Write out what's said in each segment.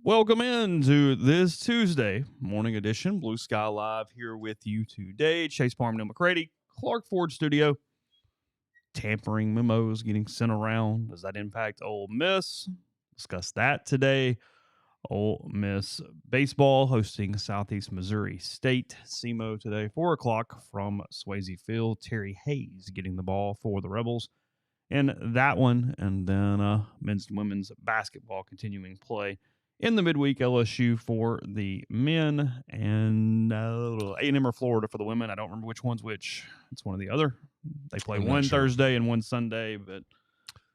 Welcome into this Tuesday morning edition. Blue Sky Live here with you today. Chase Parham, Neal, McCready, Clark Ford Studio. Tampering memos getting sent around. Does that impact Ole Miss? Discuss that today. Ole Miss baseball hosting Southeast Missouri State. SEMO today, 4 o'clock from Swayze Field. Terry Hayes getting the ball for the Rebels in that one. And then men's and women's basketball continuing play in the midweek. LSU for the men and A&M or Florida for the women. I don't remember which one's which. It's one or the other. They play one Thursday and one Sunday, but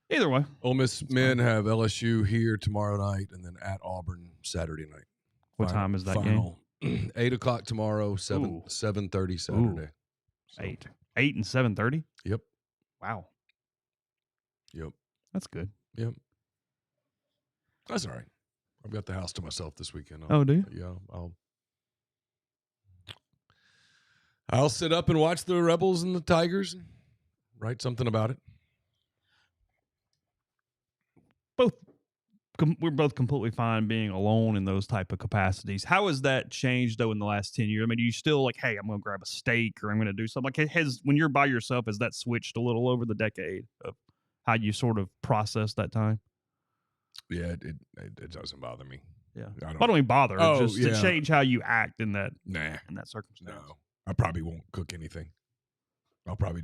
either way. Ole Miss men have LSU here tomorrow night and then at Auburn Saturday night. What time is that game? 8 o'clock tomorrow, 7:30 Saturday. So. 8 and 7:30? Yep. Wow. Yep. That's good. Yep. That's all right. I've got the house to myself this weekend. Do you? Yeah. I'll sit up and watch the Rebels and the Tigers and write something about it. We're both completely fine being alone in those type of capacities. How has that changed, though, in the last 10 years? I mean, do you still like, hey, I'm going to grab a steak or I'm going to do something? Like, when you're by yourself, has that switched a little over the decade of how you sort of process that time? Yeah, it doesn't bother me. Yeah, I don't mean bother. Just yeah. To change how you act in that circumstance. No, I probably won't cook anything. I'll probably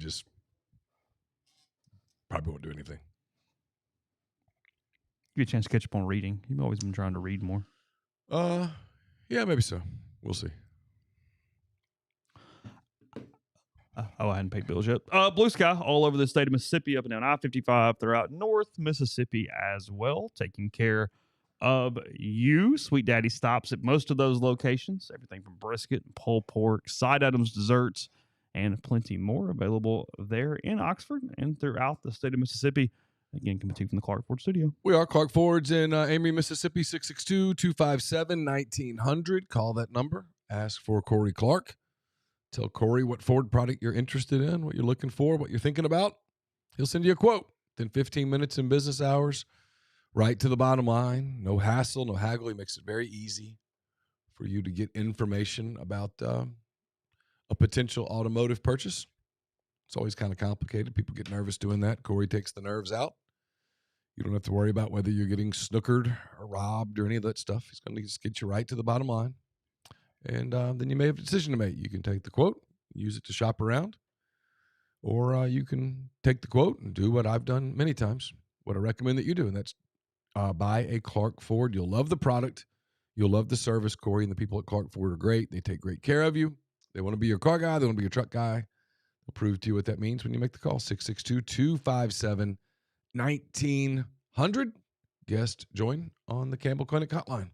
won't do anything. Give you a chance to catch up on reading. You've always been trying to read more. Yeah, maybe so. We'll see. I hadn't paid bills yet. Blue sky all over the state of Mississippi, up and down I-55 throughout North Mississippi as well, taking care of you. Sweet Daddy stops at most of those locations. Everything from brisket and pulled pork, side items, desserts, and plenty more available there in Oxford and throughout the state of Mississippi. Again, coming to you from the Clark Ford Studio. We are Clark Ford's in Amory, Mississippi, 662-257-1900. Call that number. Ask for Corey Clark. Tell Corey what Ford product you're interested in, what you're looking for, what you're thinking about. He'll send you a quote within 15 minutes in business hours, right to the bottom line. No hassle, no haggle. He makes it very easy for you to get information about a potential automotive purchase. It's always kind of complicated. People get nervous doing that. Corey takes the nerves out. You don't have to worry about whether you're getting snookered or robbed or any of that stuff. He's going to just get you right to the bottom line. And then you may have a decision to make. You can take the quote, use it to shop around, or you can take the quote and do what I've done many times, what I recommend that you do, and that's buy a Clark Ford. You'll love the product. You'll love the service. Corey and the people at Clark Ford are great. They take great care of you. They want to be your car guy. They want to be your truck guy. They'll prove to you what that means when you make the call, 662-257-1900. Guest join on the Campbell Clinic hotline.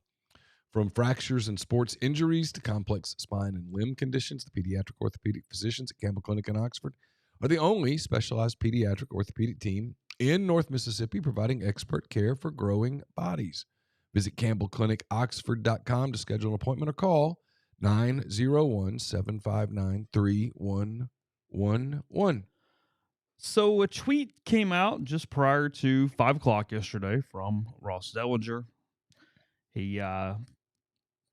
From fractures and sports injuries to complex spine and limb conditions, the pediatric orthopedic physicians at Campbell Clinic in Oxford are the only specialized pediatric orthopedic team in North Mississippi providing expert care for growing bodies. Visit CampbellClinicOxford.com to schedule an appointment or call 901-759-3111. So a tweet came out just prior to 5 o'clock yesterday from Ross Dellinger. He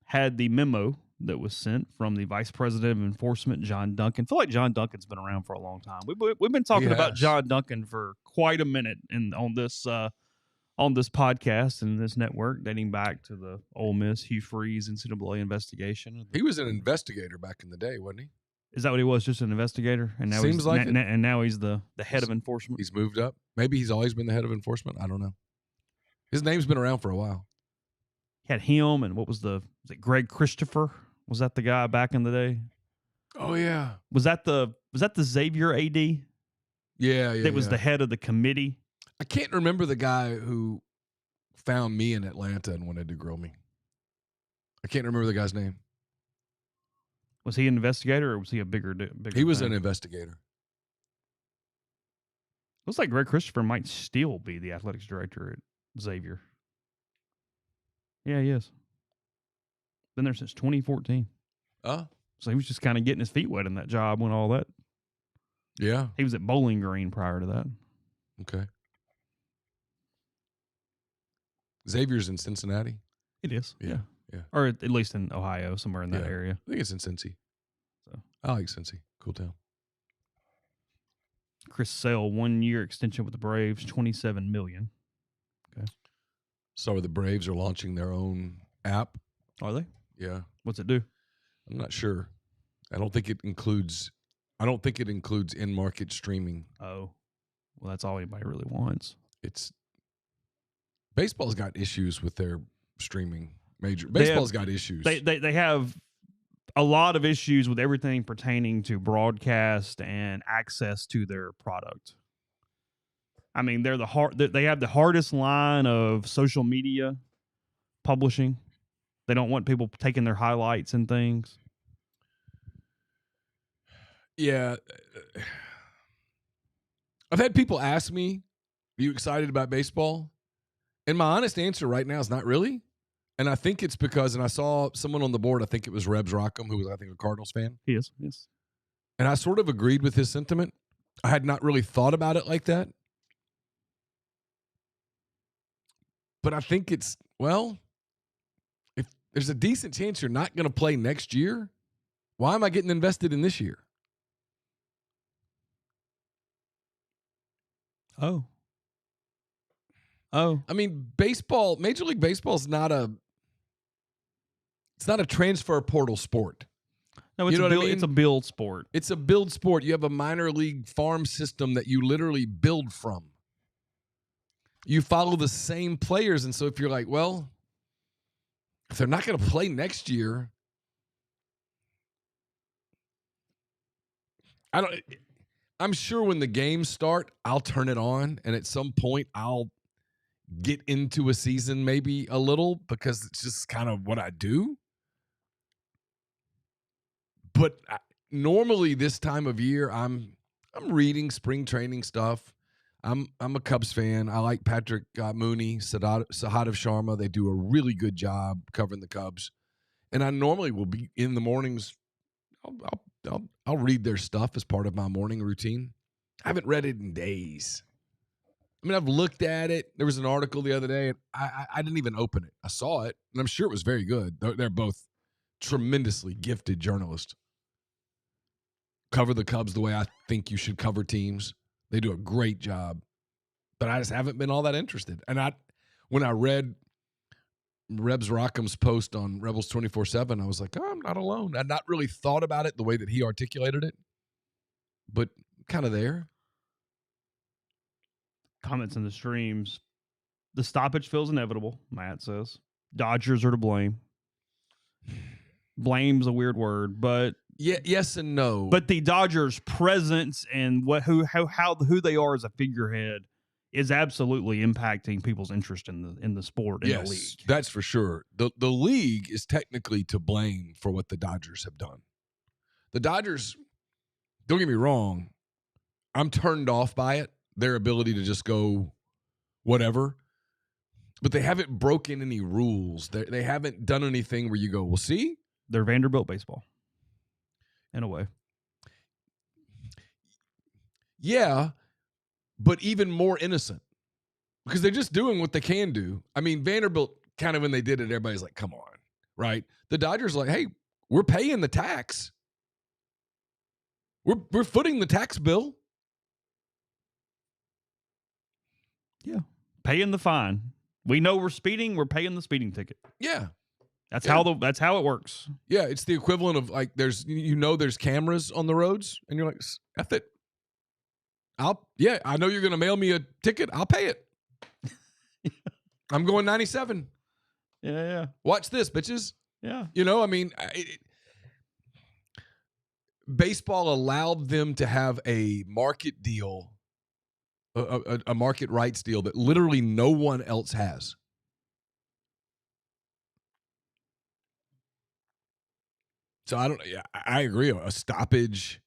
had the memo that was sent from the Vice President of Enforcement, John Duncan. I feel like John Duncan's been around for a long time. We've been talking about John Duncan for quite a minute on this podcast and this network, dating back to the Ole Miss Hugh Freeze NCAA investigation. He was an investigator back in the day, wasn't he? Is that what he was? Just an investigator? And now Seems like it. And now he's the head of enforcement. He's moved up. Maybe he's always been the head of enforcement. I don't know. His name's been around for a while. He had him, and was it Greg Christopher? Was that the guy back in the day? Oh yeah. Was that the Xavier AD? Yeah. That was the head of the committee. I can't remember the guy who found me in Atlanta and wanted to grill me. I can't remember the guy's name. Was he an investigator or was he a bigger? He was an investigator. Looks like Greg Christopher might still be the athletics director at Xavier. Yeah, he is. Been there since 2014. Oh. So he was just kind of getting his feet wet in that job when all that. Yeah. He was at Bowling Green prior to that. Okay. Xavier's in Cincinnati. It is. Yeah. Or at least in Ohio, somewhere in that Yeah. area. I think it's in Cincy. So I like Cincy. Cool town. Chris Sale, 1-year extension with the Braves, $27 million. Okay. So the Braves are launching their own app. Are they? Yeah. What's it do? I'm not sure. I don't think it includes in-market streaming. Oh. Well, that's all anybody really wants. Baseball's got issues with their streaming. Baseball's got issues. They have a lot of issues with everything pertaining to broadcast and access to their product. I mean, they have the hardest line of social media publishing. They don't want people taking their highlights and things. Yeah. I've had people ask me, are you excited about baseball? And my honest answer right now is not really. And I think it's because, and I saw someone on the board, I think it was Rebs Rockham, who was, I think, a Cardinals fan. He is, yes. And I sort of agreed with his sentiment. I had not really thought about it like that. But I think it's, well, if there's a decent chance you're not going to play next year, why am I getting invested in this year? Oh. I mean, baseball, Major League Baseball is not a transfer portal sport. No, it's it's a build sport. It's a build sport. You have a minor league farm system that you literally build from. You follow the same players. And so if you're like, well, if they're not going to play next year, I'm sure when the games start, I'll turn it on. And at some point, I'll get into a season maybe a little because it's just kind of what I do. But normally this time of year, I'm reading spring training stuff. I'm a Cubs fan. I like Patrick Mooney, Sahadev Sharma. They do a really good job covering the Cubs. And I normally will be in the mornings. I'll read their stuff as part of my morning routine. I haven't read it in days. I mean, I've looked at it. There was an article the other day, and I didn't even open it. I saw it, and I'm sure it was very good. They're both tremendously gifted journalists. Cover the Cubs the way I think you should cover teams. They do a great job. But I just haven't been all that interested. And when I read Rebs Rockham's post on Rebels 24/7, I was like, oh, I'm not alone. I'd not really thought about it the way that he articulated it, but kind of there. Comments in the streams. The stoppage feels inevitable, Matt says. Dodgers are to blame. Blame's a weird word, but yeah, yes and no. But the Dodgers' presence and who they are as a figurehead is absolutely impacting people's interest in the sport, in the league. That's for sure. The league is technically to blame for what the Dodgers have done. The Dodgers, don't get me wrong, I'm turned off by it, their ability to just go whatever. But they haven't broken any rules. They haven't done anything where you go, well, see? They're Vanderbilt baseball, in a way. Yeah, but even more innocent because they're just doing what they can do. I mean, Vanderbilt, kind of when they did it, everybody's like, come on, right? The Dodgers are like, hey, we're paying the tax. We're footing the tax bill. Yeah, paying the fine. We know we're speeding. We're paying the speeding ticket. Yeah. That's how it works. Yeah, it's the equivalent of like there's cameras on the roads, and you're like, F it. I know you're gonna mail me a ticket. I'll pay it. I'm going 97. Yeah. Watch this, bitches. Yeah. I mean, baseball allowed them to have a market deal, a market rights deal that literally no one else has. So I agree. A stoppage,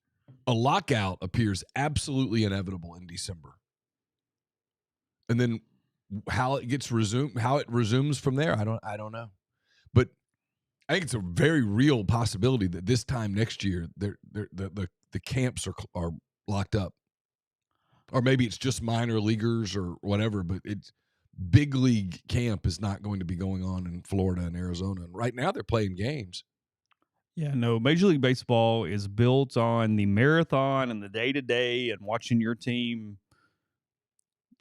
a lockout appears absolutely inevitable in December. And then how it resumes from there, I don't know. But I think it's a very real possibility that this time next year the camps are locked up. Or maybe it's just minor leaguers or whatever, but big league camp is not going to be going on in Florida and Arizona. And right now they're playing games. Yeah, no, Major League Baseball is built on the marathon and the day-to-day and watching your team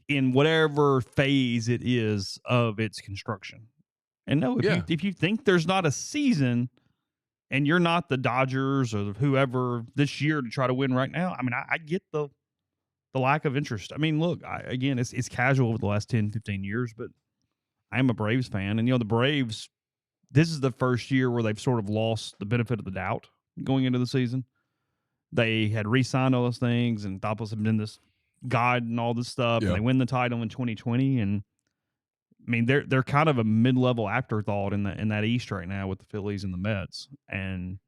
in whatever phase it is of its construction. And no, if you think there's not a season and you're not the Dodgers or whoever this year to try to win right now, I mean, I get the lack of interest. I mean, look, again, it's casual over the last 10, 15 years, but I am a Braves fan. And, the Braves, this is the first year where they've sort of lost the benefit of the doubt going into the season. They had re-signed all those things and thought had been this god and all this stuff. Yeah. And they win the title in 2020. And, I mean, they're kind of a mid-level afterthought in that East right now with the Phillies and the Mets. And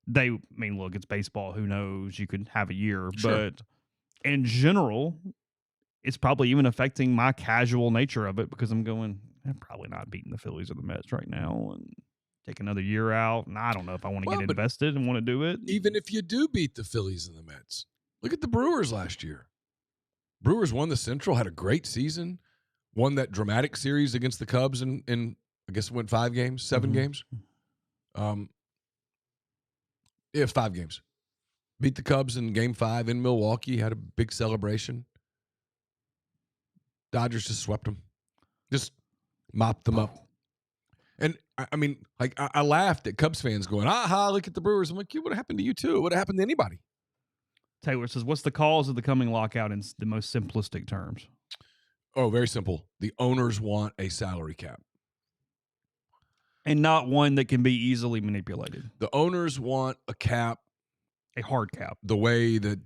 look, it's baseball. Who knows? You could have a year. Sure. But in general, it's probably even affecting my casual nature of it because I'm going, I'm probably not beating the Phillies or the Mets right now and take another year out. And I don't know if I want to get invested and want to do it. Even if you do beat the Phillies and the Mets, look at the Brewers last year. Brewers won the Central, had a great season, won that dramatic series against the Cubs in I guess it went 7 games. It was 5 games. Beat the Cubs in Game 5 in Milwaukee, had a big celebration. Dodgers just swept them. Just mopped them up. And, I mean, like, I laughed at Cubs fans going, look at the Brewers. I'm like, what happened to you, too? It would have happened to anybody. Taylor says, what's the cause of the coming lockout in the most simplistic terms? Oh, very simple. The owners want a salary cap. And not one that can be easily manipulated. The owners want a cap. A hard cap. The way that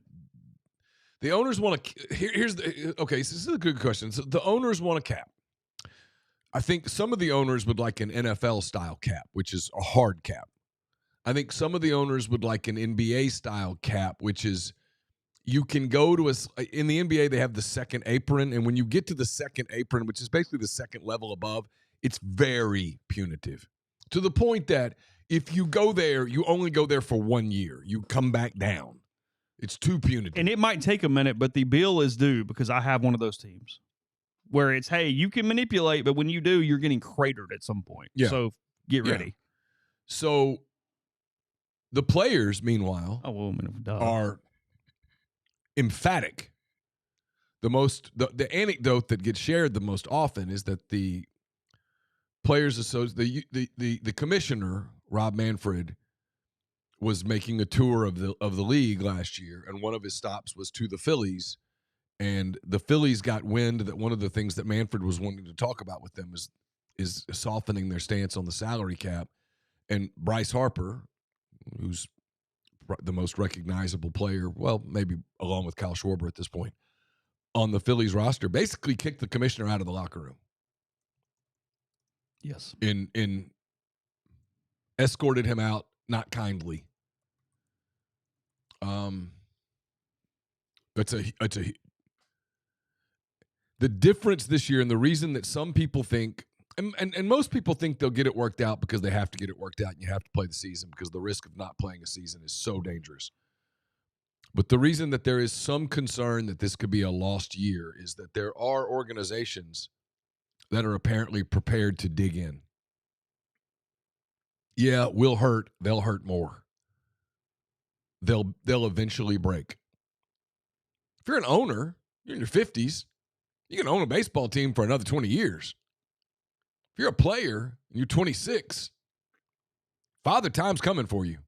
the owners want to. Okay, so this is a good question. So the owners want a cap. I think some of the owners would like an NFL-style cap, which is a hard cap. I think some of the owners would like an NBA-style cap, which is you can go to in the NBA, they have the second apron, and when you get to the second apron, which is basically the second level above, it's very punitive to the point that if you go there, you only go there for 1 year. You come back down. It's too punitive. And it might take a minute, but the bill is due because I have one of those teams where it's, hey, you can manipulate, but when you do, you're getting cratered at some point. Yeah. So get ready. So the players, meanwhile, are emphatic. The anecdote that gets shared the most often is that the players the commissioner, Rob Manfred, was making a tour of the league last year, and one of his stops was to the Phillies, and the Phillies got wind that one of the things that Manfred was wanting to talk about with them is softening their stance on the salary cap. And Bryce Harper, who's the most recognizable player, well, maybe along with Kyle Schwarber at this point, on the Phillies roster, basically kicked the commissioner out of the locker room. Yes. In escorted him out, not kindly. The difference this year, and the reason that some people think, and most people think they'll get it worked out because they have to get it worked out and you have to play the season because the risk of not playing a season is so dangerous. But the reason that there is some concern that this could be a lost year is that there are organizations that are apparently prepared to dig in. Yeah, we'll hurt. They'll hurt more. They'll eventually break. If you're an owner, you're in your 50s, you can own a baseball team for another 20 years. If you're a player and you're 26, Father Time's coming for you.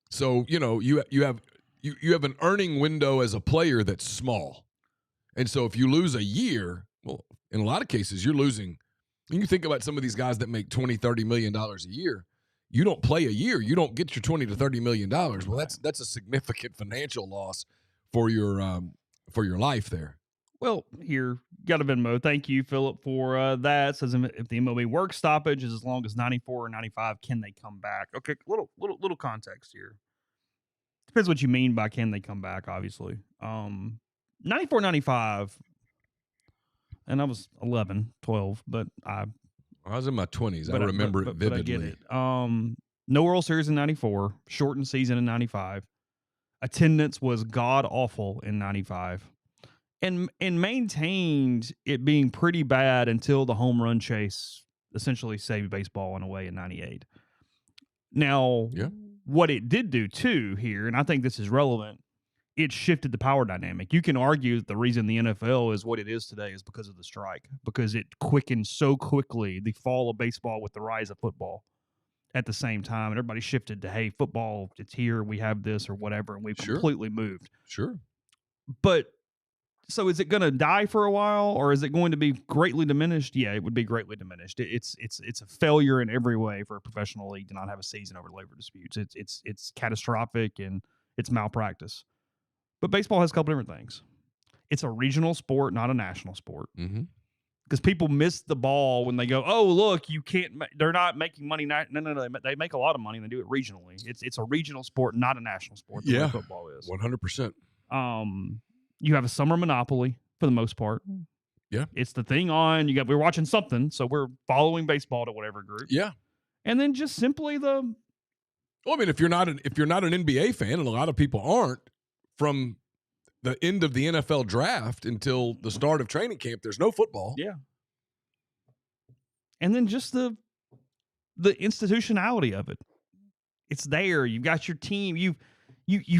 So, you have an earning window as a player that's small. And so if you lose a year, well, in a lot of cases, you're losing. When you think about some of these guys that make $20, $30 million a year, you don't play a year, you don't get your $20 to $30 million. Well, that's a significant financial loss for your life there. Well, here, got a Venmo. Thank you, Philip, for that. Says if the MLB work stoppage is as long as 94 or 95, can they come back? Okay, little context here. Depends what you mean by can they come back, obviously. 94, 95, and I was 11, 12, but I was in my 20s. I remember it vividly. But I get it. No World Series in 94, shortened season in 95. Attendance was god-awful in 95. and maintained it being pretty bad until the home run chase essentially saved baseball in a way in 98. Now, Yeah. what it did do too here, and I think this is relevant, it shifted the power dynamic. You can argue that the reason the NFL is what it is today is because of the strike, because it quickened so quickly the fall of baseball with the rise of football at the same time. And everybody shifted to, hey, football, it's here, we have this or whatever, and we've completely moved. Sure. But so is it going to die for a while, or is it going to be greatly diminished? Yeah, it would be greatly diminished. It's a failure in every way for a professional league to not have a season over labor disputes. It's catastrophic and it's malpractice. But baseball has a couple different things. It's a regional sport, not a national sport. Mm-hmm. Because people miss the ball when they go, oh, look, you can't. They're not making money. No. They make a lot of money and they do it regionally. It's a regional sport, not a national sport. The way football is 100%. You have a summer monopoly for the most part. Yeah. It's the thing on. We're watching something, so we're following baseball to whatever group. Yeah. And then just simply Well, I mean, if you're not an NBA fan, and a lot of people aren't, from the end of the NFL draft until the start of training camp, there's no football. Yeah. And then just the institutionality of it. It's there. You've got your team. You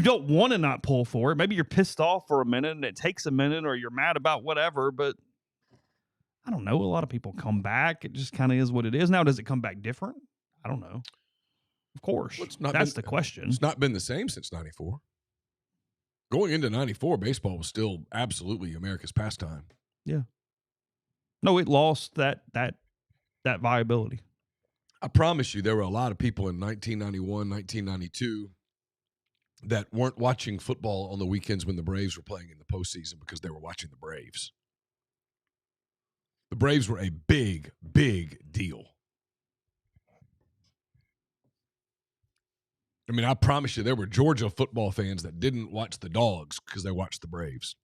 don't want to not pull for it. Maybe you're pissed off for a minute and it takes a minute, or you're mad about whatever, but I don't know. A lot of people come back. It just kind of is what it is. Now, does it come back different? I don't know. Of course. Well, that's the question. It's not been the same since 94. Going into 94, baseball was still absolutely America's pastime. Yeah. No, it lost that viability. I promise you, there were a lot of people in 1991, 1992 that weren't watching football on the weekends when the Braves were playing in the postseason because they were watching the Braves. The Braves were a big, big deal. I mean, I promise you, there were Georgia football fans that didn't watch the Dogs because they watched the Braves.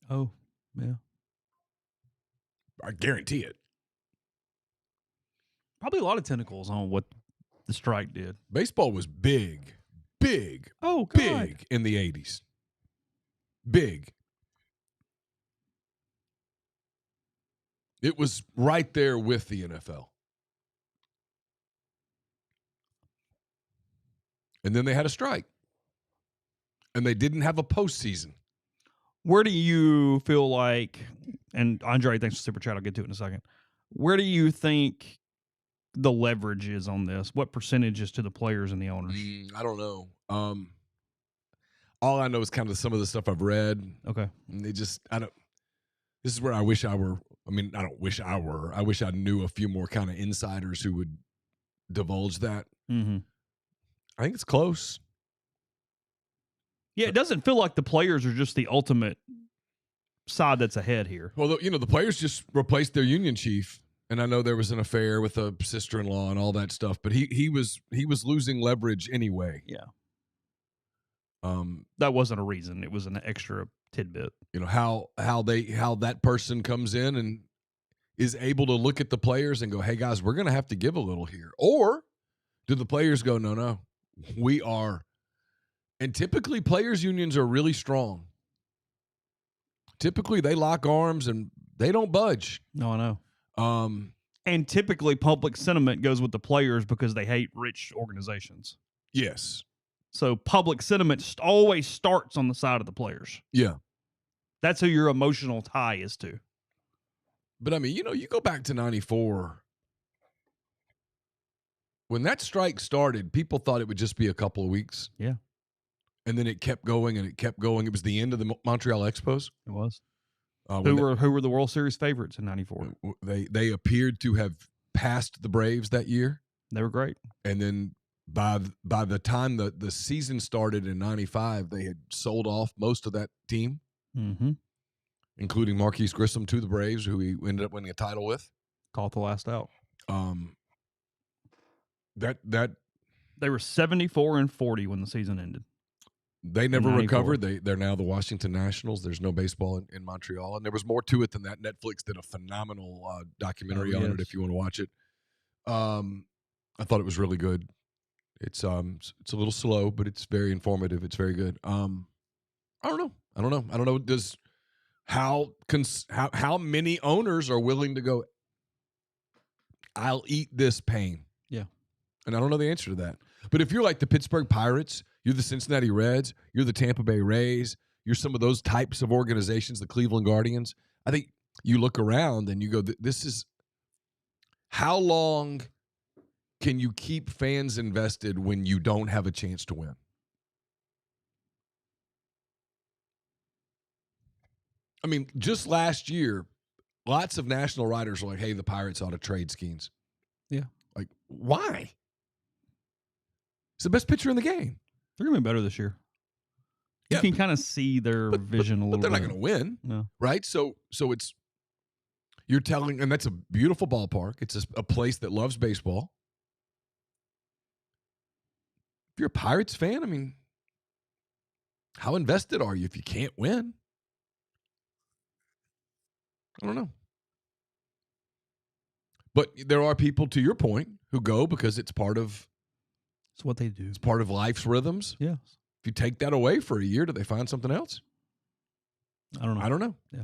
Oh, yeah. I guarantee it. Probably a lot of tentacles on what the strike did. Baseball was big. Big in the 80s. Big. It was right there with the NFL. And then they had a strike. And they didn't have a postseason. Where do you feel like, and Andre, thanks for Super Chat, I'll get to it in a second. Where do you think the leverage is on this? What percentage is to the players and the owners? I don't know. All I know is kind of some of the stuff I've read. Okay. And this is where I wish I were. I mean, I don't wish I were. I wish I knew a few more kind of insiders who would divulge that. Mm-hmm. I think it's close. Yeah, it doesn't feel like the players are just the ultimate side that's ahead here. Well, the players just replaced their union chief. And I know there was an affair with a sister-in-law and all that stuff, but he was losing leverage anyway. Yeah. That wasn't a reason. It was an extra tidbit. You know, how that person comes in and is able to look at the players and go, hey guys, we're going to have to give a little here. Or do the players go, no, we are. And typically players unions are really strong. Typically they lock arms and they don't budge. No, I know. And typically public sentiment goes with the players because they hate rich organizations. Yes. So public sentiment always starts on the side of the players. Yeah. That's who your emotional tie is to. But I mean, you go back to 94. When that strike started, people thought it would just be a couple of weeks. Yeah. And then it kept going and it kept going. It was the end of the Montreal Expos. It was. Who were the World Series favorites in 94? They appeared to have passed the Braves that year. They were great. And then by the time the season started in 95, they had sold off most of that team, including Marquise Grissom to the Braves, who he ended up winning a title with. Caught the last out. That they were 74-40 when the season ended. They never recovered. They're now the Washington Nationals. There's no baseball in Montreal, and there was more to it than that. Netflix did a phenomenal documentary on it. If you want to watch it, I thought it was really good. It's a little slow, but it's very informative. It's very good. I don't know. How many owners are willing to go, I'll eat this pain? Yeah. And I don't know the answer to that. But if you're like the Pittsburgh Pirates, you're the Cincinnati Reds, you're the Tampa Bay Rays, you're some of those types of organizations, the Cleveland Guardians, I think you look around and you go, this is how long can you keep fans invested when you don't have a chance to win? I mean, just last year, lots of national writers were like, hey, the Pirates ought to trade Skeens. Yeah. Like, why? He's the best pitcher in the game. They're going to be better this year. You can kind of see their vision a little bit. But they're not going to win. No. Right? So it's, you're telling, and that's a beautiful ballpark. It's a place that loves baseball. If you're a Pirates fan, I mean, how invested are you if you can't win? I don't know. But there are people, to your point, who go because it's part of It's what they do. It's part of life's rhythms. Yes. If you take that away for a year, do they find something else? I don't know. I don't know. Yeah.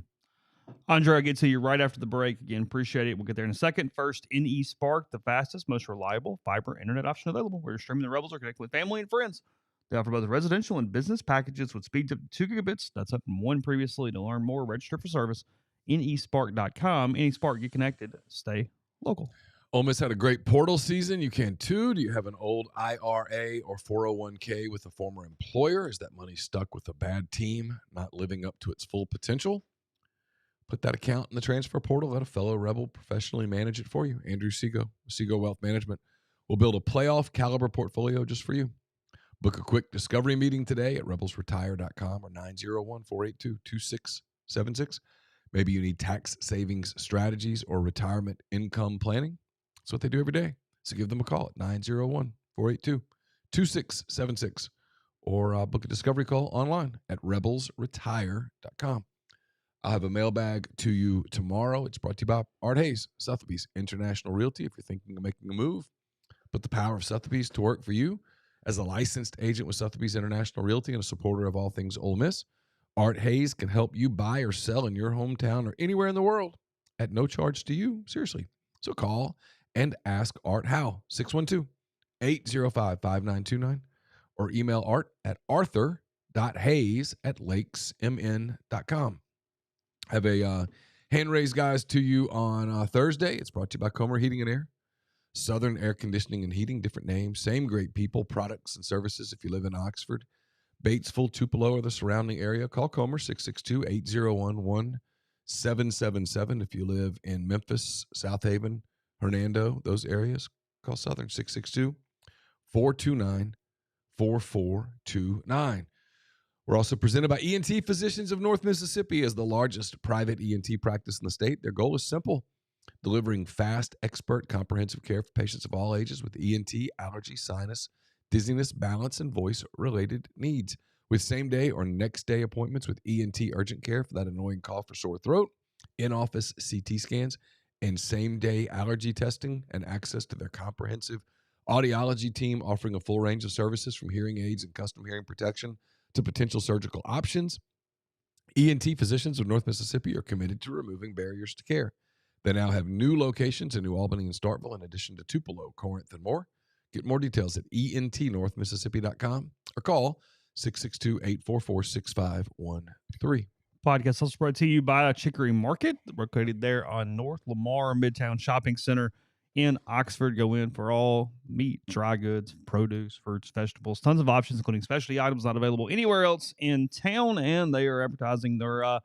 Andre, I'll get to you right after the break. Again, appreciate it. We'll get there in a second. First, NE Spark, the fastest, most reliable fiber internet option available. Where you're streaming the Rebels or connecting with family and friends. They offer both residential and business packages with speeds up to 2 gigabits. That's up from 1 previously. To learn more, register for service. NESpark.com. NESpark, get connected. Stay local. Ole Miss had a great portal season. You can too. Do you have an old IRA or 401k with a former employer? Is that money stuck with a bad team, not living up to its full potential? Put that account in the transfer portal. Let a fellow Rebel professionally manage it for you. Andrew Seago, Seago Wealth Management, will build a playoff caliber portfolio just for you. Book a quick discovery meeting today at rebelsretire.com or 901-482-2676. Maybe you need tax savings strategies or retirement income planning. That's what they do every day. So give them a call at 901-482-2676 or book a discovery call online at rebelsretire.com. I'll have a mailbag to you tomorrow. It's brought to you by Art Hayes, Sotheby's International Realty. If you're thinking of making a move, put the power of Sotheby's to work for you. As a licensed agent with Sotheby's International Realty and a supporter of all things Ole Miss, Art Hayes can help you buy or sell in your hometown or anywhere in the world at no charge to you. Seriously. So call and ask Art how. 612-805-5929 or email Art at arthur.hayes@lakesmn.com. I have a hand raise, guys, to you on Thursday. It's brought to you by Comer Heating and Air. Southern Air Conditioning and Heating, different names, same great people, products, and services. If you live in Oxford, Batesville, Tupelo, or the surrounding area, call Comer, 662-801-1777. If you live in Memphis, South Haven, Hernando, those areas, call Southern, 662-429-4429. We're also presented by ENT Physicians of North Mississippi as the largest private ENT practice in the state. Their goal is simple: delivering fast, expert, comprehensive care for patients of all ages with ENT, allergy, sinus, dizziness, balance, and voice-related needs. With same-day or next-day appointments with ENT urgent care for that annoying cough or sore throat, in-office CT scans, and same-day allergy testing, and access to their comprehensive audiology team offering a full range of services from hearing aids and custom hearing protection to potential surgical options. ENT Physicians of North Mississippi are committed to removing barriers to care. They now have new locations in New Albany and Starkville, in addition to Tupelo, Corinth, and more. Get more details at entnorthmississippi.com or call 662-844-6513. Podcast also brought to you by Chicory Market, located there on North Lamar Midtown Shopping Center in Oxford. Go in for all meat, dry goods, produce, fruits, vegetables, tons of options, including specialty items not available anywhere else in town. And they are advertising their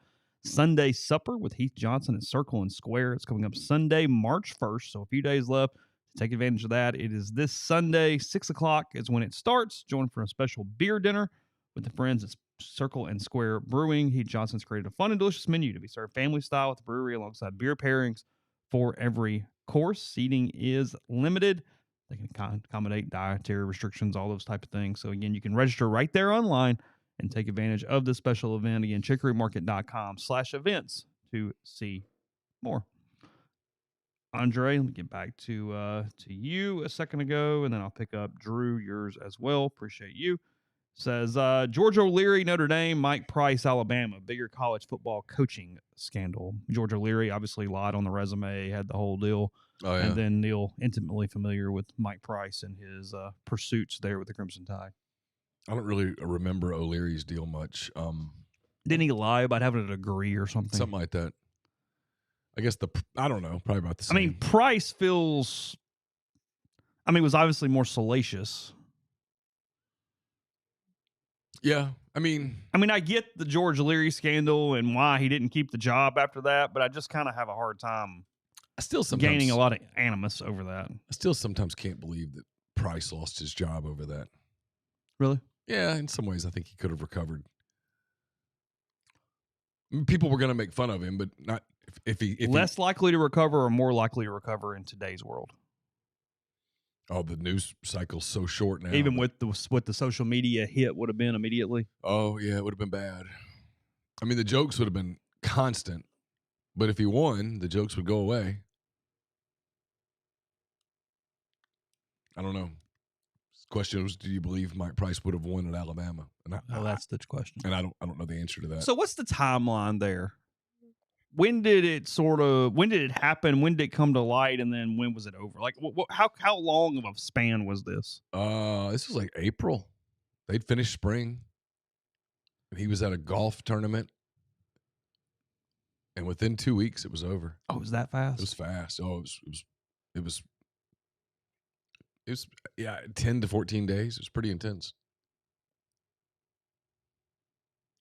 Sunday supper with Heath Johnson at Circle and Square. It's coming up Sunday, March 1st, so a few days left to take advantage of that. It is this Sunday, 6 o'clock is when it starts. Join for a special beer dinner with the friends at Circle and Square Brewing. Heath Johnson's created a fun and delicious menu to be served family style at the brewery alongside beer pairings for every course. Seating is limited. They can accommodate dietary restrictions, all those type of things. So again, you can register right there online and take advantage of this special event. Again, chicorymarket.com/events to see more. Andre, let me get back to you a second ago, and then I'll pick up Drew, yours as well. Appreciate you. Says George O'Leary, Notre Dame, Mike Price, Alabama, bigger college football coaching scandal. George O'Leary obviously lied on the resume, had the whole deal. Oh, yeah. And then Neal, intimately familiar with Mike Price and his pursuits there with the Crimson Tide. I don't really remember O'Leary's deal much. Didn't he lie about having a degree or something? Something like that. I guess I don't know, probably about the same. I mean, Price feels, was obviously more salacious. Yeah, I mean, I get the George O'Leary scandal and why he didn't keep the job after that, but I just kind of have a hard time gaining a lot of animus over that. I still sometimes can't believe that Price lost his job over that. Really? Yeah, in some ways, I think he could have recovered. People were going to make fun of him, but not if he less likely to recover or more likely to recover in today's world. Oh, the news cycle's so short now. Even with the social media hit would have been immediately. Oh, yeah, it would have been bad. I mean, the jokes would have been constant, but if he won, the jokes would go away. I don't know. The question was, do you believe Mike Price would have won at Alabama? And that's the question. And I don't know the answer to that. So what's the timeline there? When did it happen? When did it come to light? And then when was it over? Like, how long of a span was this? This was like April. They'd finished spring. And he was at a golf tournament. And within 2 weeks, it was over. Oh, it was that fast? It was fast. Oh, it was 10 to 14 days. It was pretty intense.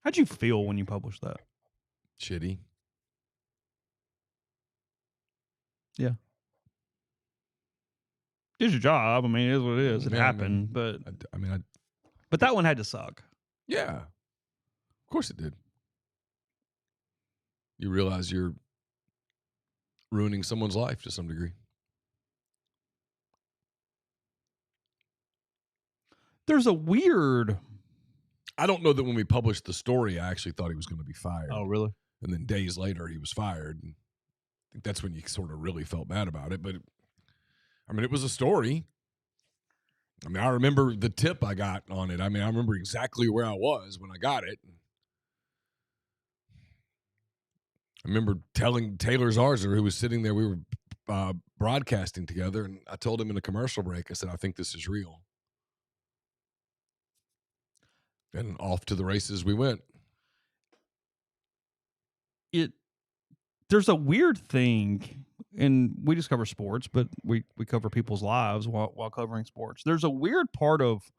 How'd you feel when you published that? Shitty. Yeah. It's your job. It is what it is. It happened, but but that one had to suck. Yeah. Of course it did. You realize you're ruining someone's life to some degree. There's a weird... I don't know that when we published the story, I actually thought he was going to be fired. Oh, really? And then days later, he was fired. And I think that's when you sort of really felt bad about it. But, it was a story. I remember the tip I got on it. I remember exactly where I was when I got it. I remember telling Taylor Zarzer, who was sitting there, we were broadcasting together, and I told him in a commercial break, I said, I think this is real. And off to the races we went. There's a weird thing, and we just cover sports, but we cover people's lives while covering sports. There's a weird part of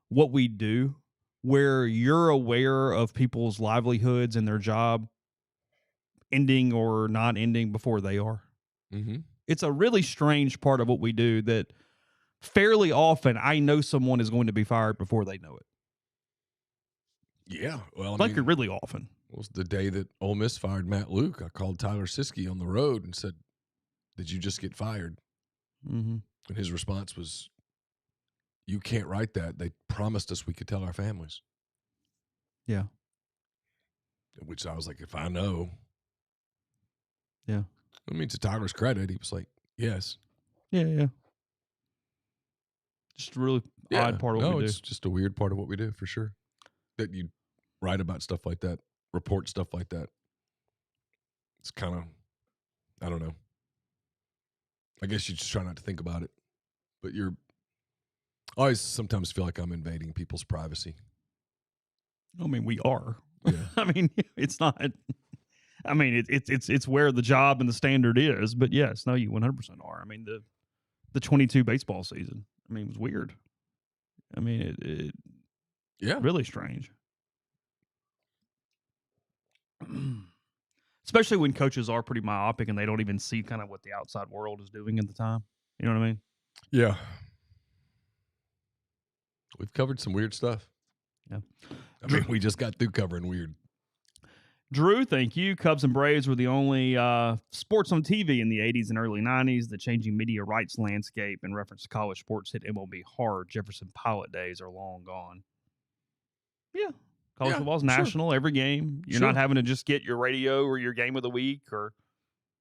what we do where you're aware of people's livelihoods and their job ending or not ending before they are. Mm-hmm. It's a really strange part of what we do that fairly often I know someone is going to be fired before they know it. Yeah. Well, really often. It was the day that Ole Miss fired Matt Luke. I called Tyler Siskey on the road and said, did you just get fired? Mm-hmm. And his response was, you can't write that. They promised us we could tell our families. Yeah. Which I was like, if I know. Yeah. To Tyler's credit, he was like, yes. Yeah. Just a really odd part of what we do. It's just a weird part of what we do, for sure. That you write about stuff like that, report stuff like that. It's kind of, I don't know. I guess you just try not to think about it. But I always sometimes feel like I'm invading people's privacy. We are. Yeah. It's not. It's where the job and the standard is. But yes, no, you 100% are. The 22 baseball season. It was weird. Yeah. Really strange. Especially when coaches are pretty myopic and they don't even see kind of what the outside world is doing at the time. You know what I mean? Yeah. We've covered some weird stuff. Yeah. We just got through covering weird. Drew, thank you. Cubs and Braves were the only sports on TV in the 80s and early 90s. The changing media rights landscape in reference to college sports hit MLB hard. Jefferson Pilot days are long gone. Yeah. College football's national, every game. You're not having to just get your radio or your game of the week, or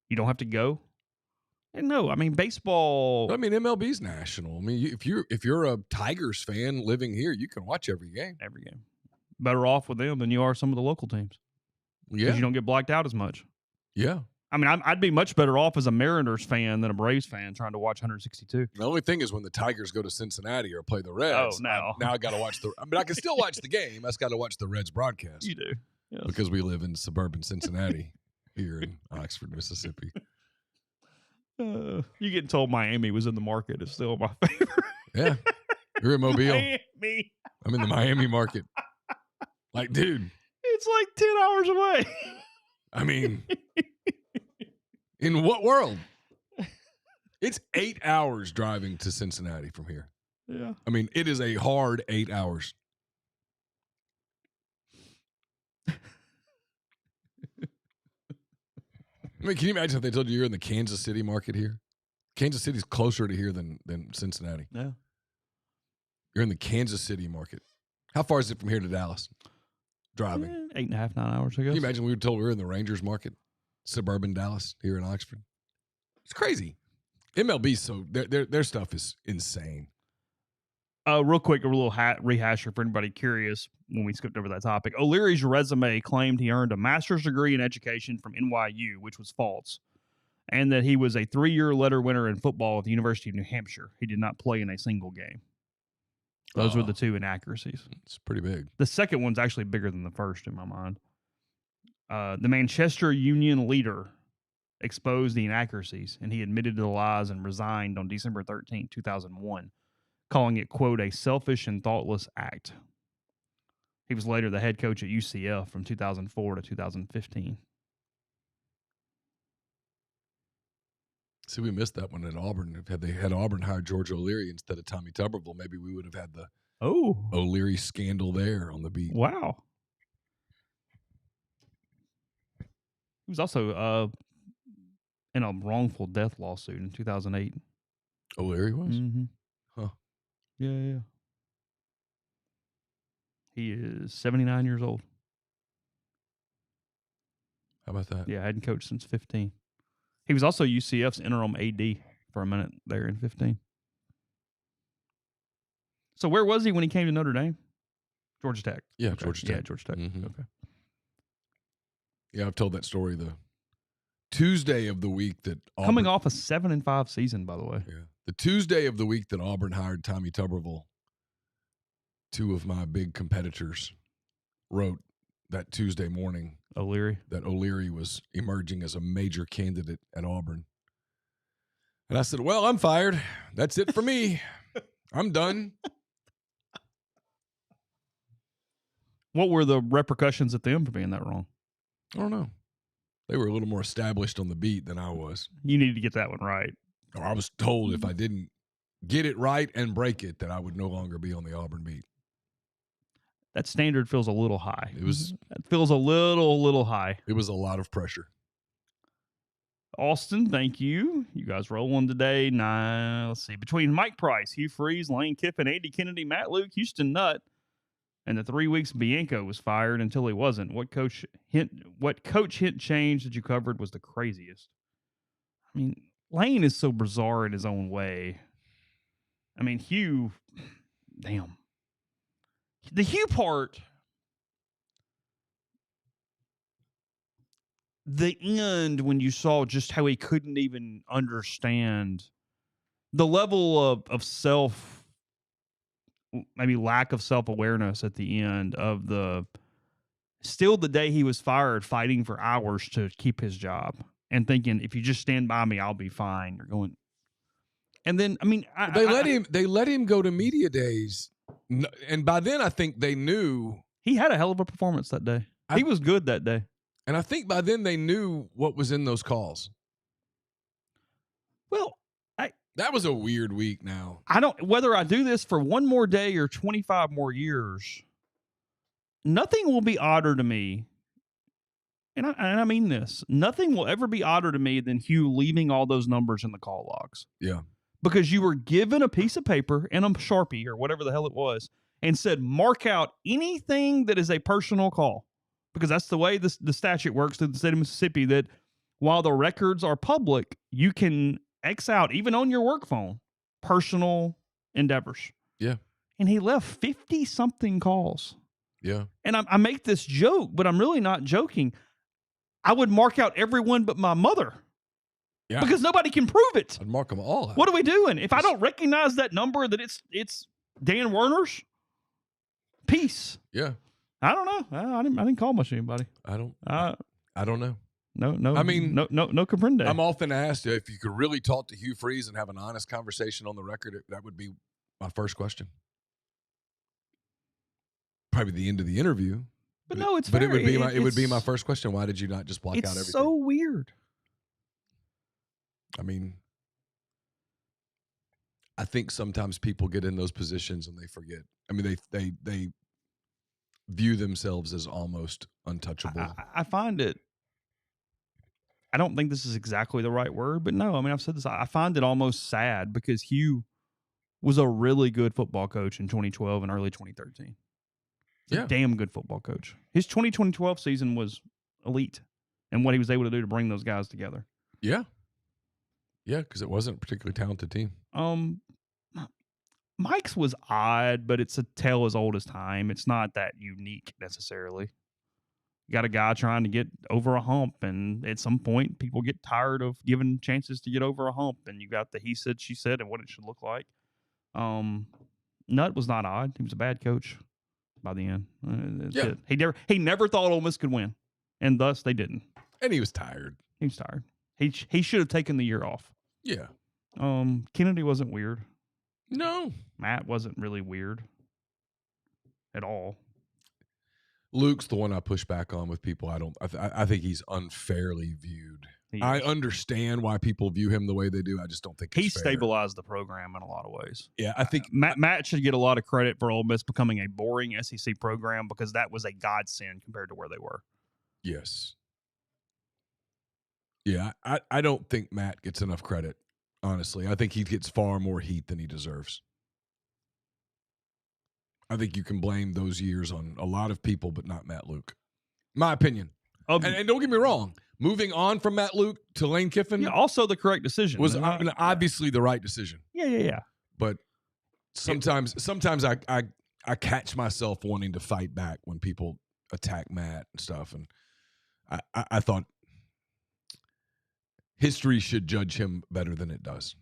you don't have to go. No, I mean baseball. I mean MLB's national. I mean, if you're a Tigers fan living here, you can watch every game. Every game. Better off with them than you are some of the local teams. Yeah, Because you don't get blacked out as much. yeah. I mean, I'd be much better off as a Mariners fan than a Braves fan trying to watch 162. The only thing is when the Tigers go to Cincinnati or play the Reds. Oh, no. Now I got to watch the. I mean, I can still watch the game. I just got to watch the Reds broadcast. You do. Yes. Because we live in suburban Cincinnati here in Oxford, Mississippi. You getting told Miami was in the market is still my favorite. Yeah, you're in Mobile. Miami. I'm in the Miami market. Like, dude, It's like 10 hours away. I mean, in what world? It's 8 hours driving to Cincinnati from here. Yeah. I mean, it is a hard 8 hours. I mean, can you imagine if they told you you're in the Kansas City market here? Kansas City's closer to here than Cincinnati. Yeah. You're in the Kansas City market. How far is it from here to Dallas? Driving. 8.5, 9 hours, I guess. Can you imagine we were told we were in the Rangers market, suburban Dallas here in Oxford? It's crazy. MLB, so their stuff is insane. Real quick, a little rehasher for anybody curious when we skipped over that topic. O'Leary's resume claimed he earned a master's degree in education from NYU, which was false, and that he was a 3-year letter winner in football at the University of New Hampshire. He did not play in a single game. Those were the two inaccuracies. It's pretty big. The second one's actually bigger than the first in my mind. The Manchester Union leader exposed the inaccuracies, and he admitted to the lies and resigned on December 13, 2001, calling it, quote, a selfish and thoughtless act. He was later the head coach at UCF from 2004 to 2015. See, we missed that one at Auburn. Had they had Auburn hired George O'Leary instead of Tommy Tuberville, maybe we would have had the O'Leary scandal there on the beat. Wow. He was also in a wrongful death lawsuit in 2008. O'Leary was? Mm-hmm. Huh. Yeah. He is 79 years old. How about that? Yeah, hadn't coached since 15. He was also UCF's interim AD for a minute there in 15. So where was he when he came to Notre Dame? Georgia Tech. Yeah, Okay. Georgia Tech. Yeah, Georgia Tech. Mhm. Okay. Yeah, I've told that story the Tuesday of the week that Auburn, Coming off a 7-5 season, by the way. Yeah, the Tuesday of the week that Auburn hired Tommy Tuberville, two of my big competitors wrote that Tuesday morning O'Leary. that O'Leary was emerging as a major candidate at Auburn. And I said, well, I'm fired. That's it for me. I'm done. What were the repercussions at them for being that wrong? I don't know. They were a little more established on the beat than I was. You need to get that one right. Or I was told if I didn't get it right and break it, that I would no longer be on the Auburn beat. That standard feels a little high. It feels a little high. It was a lot of pressure. Austin, thank you. You guys rolling today. Let's see. Between Mike Price, Hugh Freeze, Lane Kiffin, Andy Kennedy, Matt Luke, Houston Nutt, and the 3 weeks Bianco was fired until he wasn't. What coach hint change that you covered was the craziest? I mean, Lane is so bizarre in his own way. I mean, Hugh, damn. The Hugh part, the end when you saw just how he couldn't even understand the level of self, maybe lack of self-awareness at the end of still the day he was fired, fighting for hours to keep his job and thinking, if you just stand by me, I'll be fine. You're going. And then, I mean, they let him go to media days. And by then I think they knew he had a hell of a performance that day. He was good that day. And I think by then they knew what was in those calls. Well, that was a weird week now. I don't, whether I do this for one more day or 25 more years, nothing will be odder to me. And I mean this, nothing will ever be odder to me than Hugh leaving all those numbers in the call logs. Yeah. Because you were given a piece of paper and a Sharpie or whatever the hell it was and said, mark out anything that is a personal call. Because that's the way the statute works through the state of Mississippi, that while the records are public, you can X out, even on your work phone, personal endeavors. Yeah. And he left 50-something calls. Yeah. And I make this joke, but I'm really not joking. I would mark out everyone but my mother. Yeah. Because nobody can prove it. I'd mark them all out. What are we doing? If I don't recognize that number, that it's Dan Werner's, peace. Yeah. I don't know. I didn't call much anybody. I don't know. No. I mean, no comprende. I'm often asked if you could really talk to Hugh Freeze and have an honest conversation on the record. That would be my first question. Probably the end of the interview. But no, it's but fair. it would be my first question. Why did you not just block out everything? It's so weird. I mean, I think sometimes people get in those positions and they forget. I mean, they view themselves as almost untouchable. I find it. I don't think this is exactly the right word, but no, I mean, I've said this. I find it almost sad because Hugh was a really good football coach in 2012 and early 2013. Yeah. A damn good football coach. His 2012 season was elite and what he was able to do to bring those guys together. Yeah. Yeah, because it wasn't a particularly talented team. Mike's was odd, but it's a tale as old as time. It's not that unique necessarily. You got a guy trying to get over a hump, and at some point, people get tired of giving chances to get over a hump, and you got the he said, she said, and what it should look like. Nutt was not odd. He was a bad coach by the end. Yeah. He never thought Ole Miss could win, and thus they didn't. And he was tired. He was tired. He should have taken the year off. Yeah. Kennedy wasn't weird. No. Matt wasn't really weird at all. Luke's the one I push back on with people. I think he's unfairly viewed. I understand why people view him the way they do. I just don't think he it's fair. stabilized the program in a lot of ways. Yeah, I think Matt should get a lot of credit for Ole Miss becoming a boring SEC program because that was a godsend compared to where they were. Yes. Yeah, I don't think Matt gets enough credit, honestly. I think he gets far more heat than he deserves. I think you can blame those years on a lot of people, but not Matt Luke. My opinion. And don't get me wrong, moving on from Matt Luke to Lane Kiffin also the correct decision. Was obviously the right decision. Yeah. But sometimes I catch myself wanting to fight back when people attack Matt and stuff. And I thought history should judge him better than it does.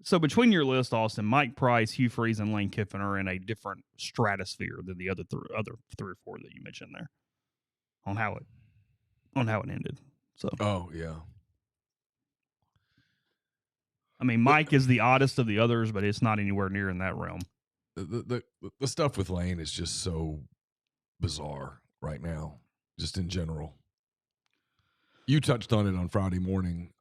So between your list, Austin, Mike Price, Hugh Freeze, and Lane Kiffin are in a different stratosphere than the other three or four that you mentioned there on how it ended. So yeah. I mean, Mike is the oddest of the others, but it's not anywhere near in that realm. The stuff with Lane is just so bizarre right now, just in general. You touched on it on Friday morning.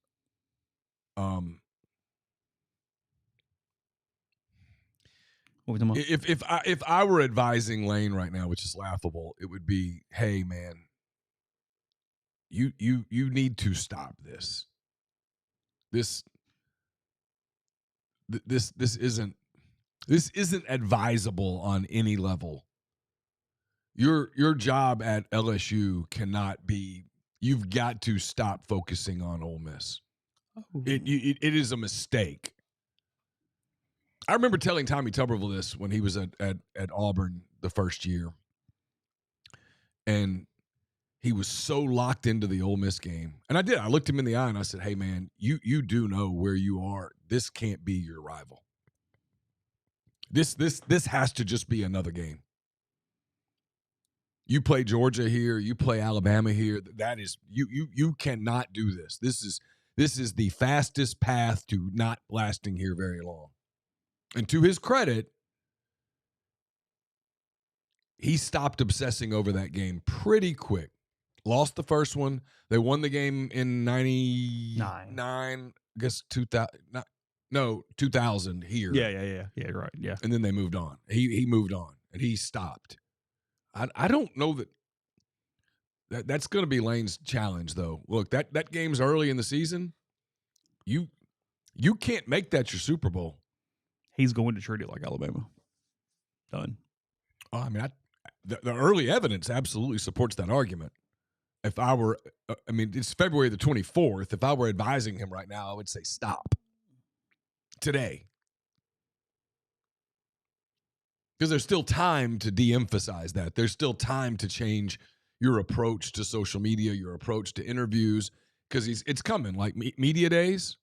If I were advising Lane right now, which is laughable, it would be, hey man, you need to stop this. This isn't advisable on any level. Your job at LSU cannot be. You've got to stop focusing on Ole Miss. Oh. It is a mistake. I remember telling Tommy Tuberville this when he was at Auburn the first year. And he was so locked into the Ole Miss game. And I did. I looked him in the eye and I said, hey, man, you do know where you are. This can't be your rival. This has to just be another game. You play Georgia here. You play Alabama here. That is you cannot do this. This is the fastest path to not lasting here very long. And to his credit, he stopped obsessing over that game pretty quick. Lost the first one. They won the game in 99, I guess 2000 here. Yeah, right, yeah. And then they moved on. He moved on, and he stopped. I don't know that's going to be Lane's challenge, though. Look, that game's early in the season. You can't make that your Super Bowl. He's going to treat it like Alabama. Done. Oh, I mean, the early evidence absolutely supports that argument. if I were, it's February the 24th. If I were advising him right now, I would say stop today. Because there's still time to de-emphasize that. There's still time to change your approach to social media, your approach to interviews, because it's coming. Like media days.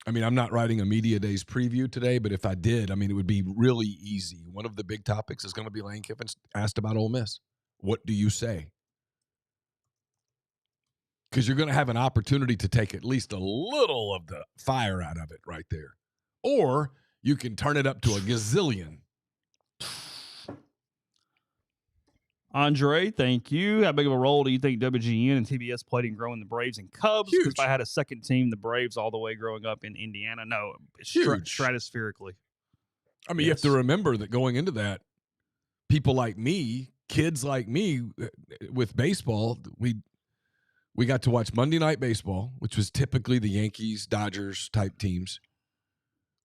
I mean, I'm not writing a media days preview today, but if I did, it would be really easy. One of the big topics is going to be Lane Kiffin asked about Ole Miss. What do you say? Because you're going to have an opportunity to take at least a little of the fire out of it right there. Or you can turn it up to a gazillion. Andre, thank you. How big of a role do you think WGN and TBS played in growing the Braves and Cubs? Huge. If I had a second team, the Braves all the way growing up in Indiana. No, stratospherically. You have to remember that going into that, people like me, kids like me with baseball, we got to watch Monday Night Baseball, which was typically the Yankees, Dodgers type teams.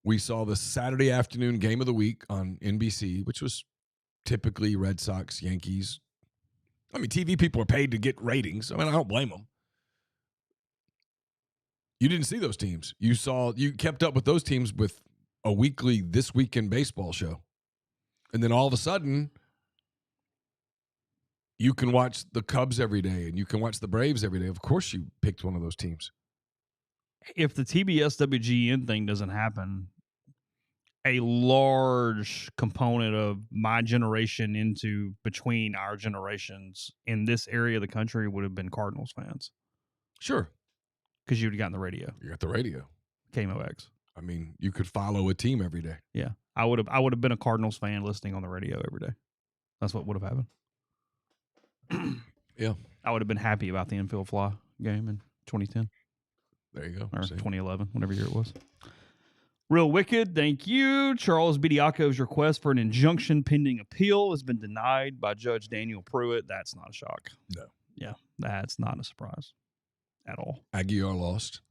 We saw the Saturday afternoon game of the week on NBC, which was typically Red Sox, Yankees. TV people are paid to get ratings. I don't blame them. You didn't see those teams. You kept up with those teams with a weekly This Week in Baseball show. And then all of a sudden, you can watch the Cubs every day and you can watch the Braves every day. Of course you picked one of those teams. If the TBS WGN thing doesn't happen, a large component of my generation into between our generations in this area of the country would have been Cardinals fans. Sure. Because you would have gotten the radio. You got the radio. KMOX. You could follow a team every day. Yeah. I would have been a Cardinals fan listening on the radio every day. That's what would have happened. Yeah. I would have been happy about the infield fly game in 2010. There you go. Or 2011, whatever year it was. Real Wicked, thank you. Charles Bediaco's request for an injunction pending appeal has been denied by Judge Daniel Pruitt. That's not a shock. No. Yeah, that's not a surprise at all. Aguilar lost.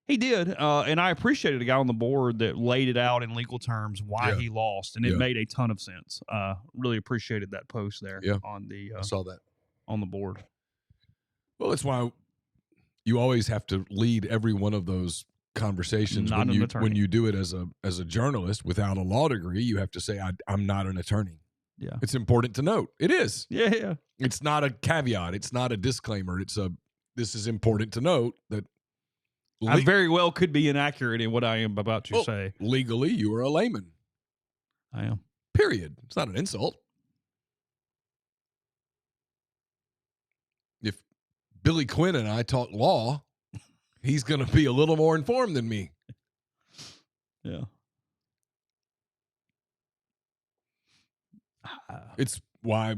He did, and I appreciated a guy on the board that laid it out in legal terms why he lost, and it made a ton of sense. Really appreciated that post there on the I saw that on the board. Well, that's why you always have to lead every one of those conversations when you do it as a journalist without a law degree. You have to say, I'm not an attorney. Yeah, it's important to note. It is. Yeah. It's not a caveat. It's not a disclaimer. This is important to note that I very well could be inaccurate in what I am about to say. Legally, you are a layman. I am. Period. It's not an insult. If Billy Quinn and I talk law, he's going to be a little more informed than me. Yeah. It's why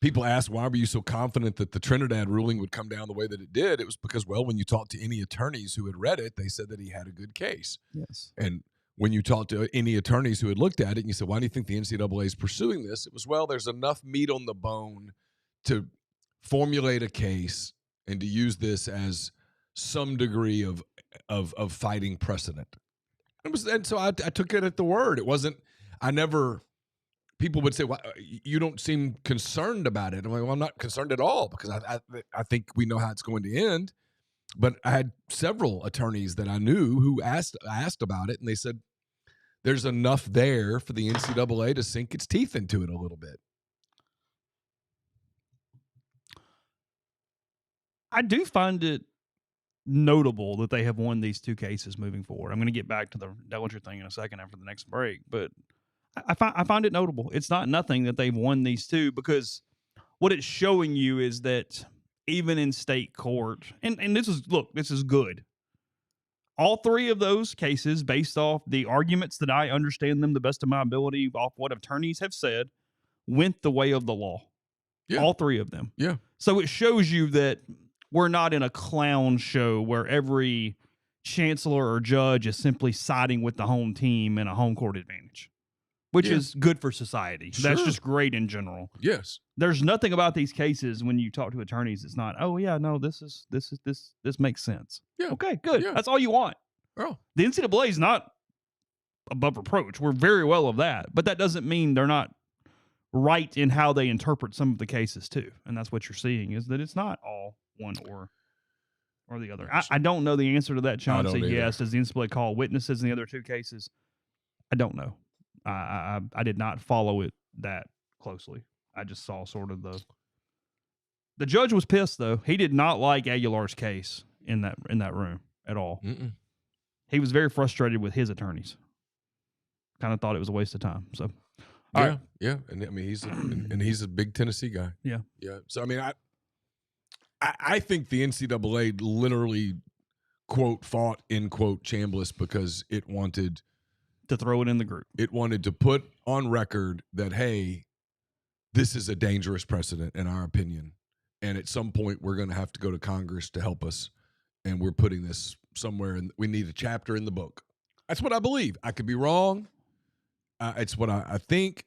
people ask, why were you so confident that the Trinidad ruling would come down the way that it did? It was because, when you talked to any attorneys who had read it, they said that he had a good case. Yes. And when you talked to any attorneys who had looked at it and you said, why do you think the NCAA is pursuing this? It was, there's enough meat on the bone to formulate a case and to use this as some degree of fighting precedent. And so I took it at the word. It wasn't, people would say, well, you don't seem concerned about it. I'm like, well, I'm not concerned at all because I think we know how it's going to end. But I had several attorneys that I knew who asked about it, and they said there's enough there for the NCAA to sink its teeth into it a little bit. I do find it notable that they have won these two cases moving forward. I'm going to get back to the Dellinger thing in a second after the next break, but I find it notable. It's not nothing that they've won these two, because what it's showing you is that even in state court, and this is good. All three of those cases, based off the arguments that I understand them the best of my ability, off what attorneys have said, went the way of the law. Yeah. All three of them. Yeah. So it shows you that we're not in a clown show where every chancellor or judge is simply siding with the home team in a home court advantage, which is good for society. Sure. That's just great in general. Yes. There's nothing about these cases when you talk to attorneys. It's not, oh yeah, no, this makes sense. Yeah. Okay, good. Yeah. That's all you want. Oh. The NCAA is not above reproach. We're very well of that, but that doesn't mean they're not right in how they interpret some of the cases too. And that's what you're seeing, is that it's not all one or the other. I don't know the answer to that, Chauncey. Yes, does the NCAA call witnesses in the other two cases? I don't know. I did not follow it that closely. I just saw sort of the judge was pissed though. He did not like Aguilar's case in that room at all. Mm-mm. He was very frustrated with his attorneys. Kind of thought it was a waste of time. So, all right. Yeah. And I mean, he's a big Tennessee guy. Yeah. So I mean, I think the NCAA literally quote fought end quote Chambliss because it wanted to throw it in the group. It wanted to put on record that, hey, this is a dangerous precedent in our opinion, and at some point we're going to have to go to Congress to help us, and we're putting this somewhere, and we need a chapter in the book. That's what I believe. I could be wrong. It's what I think,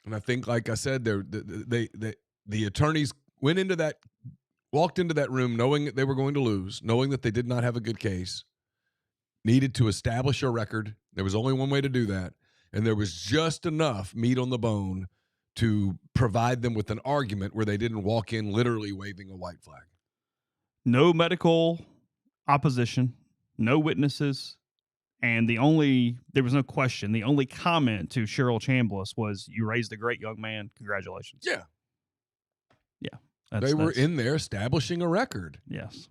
and I think, like I said, the attorneys walked into that room knowing that they were going to lose, knowing that they did not have a good case, needed to establish a record. There was only one way to do that, and there was just enough meat on the bone to provide them with an argument where they didn't walk in literally waving a white flag. No medical opposition, no witnesses, and there was no question. The only comment to Cheryl Chambliss was, "You raised a great young man. Congratulations." Yeah. Yeah. They were in there establishing a record. Yes.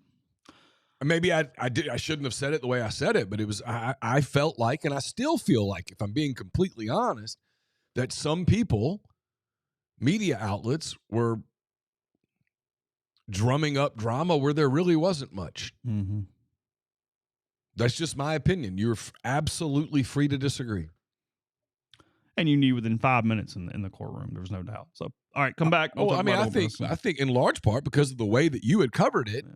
Maybe I shouldn't have said it the way I said it, but it was I felt like, and I still feel like, if I'm being completely honest, that some people, media outlets, were drumming up drama where there really wasn't much. Mm-hmm. That's just my opinion. You're absolutely free to disagree. And you knew within 5 minutes in the courtroom, there was no doubt. So, all right, come back. I think in large part because of the way that you had covered it. Yeah.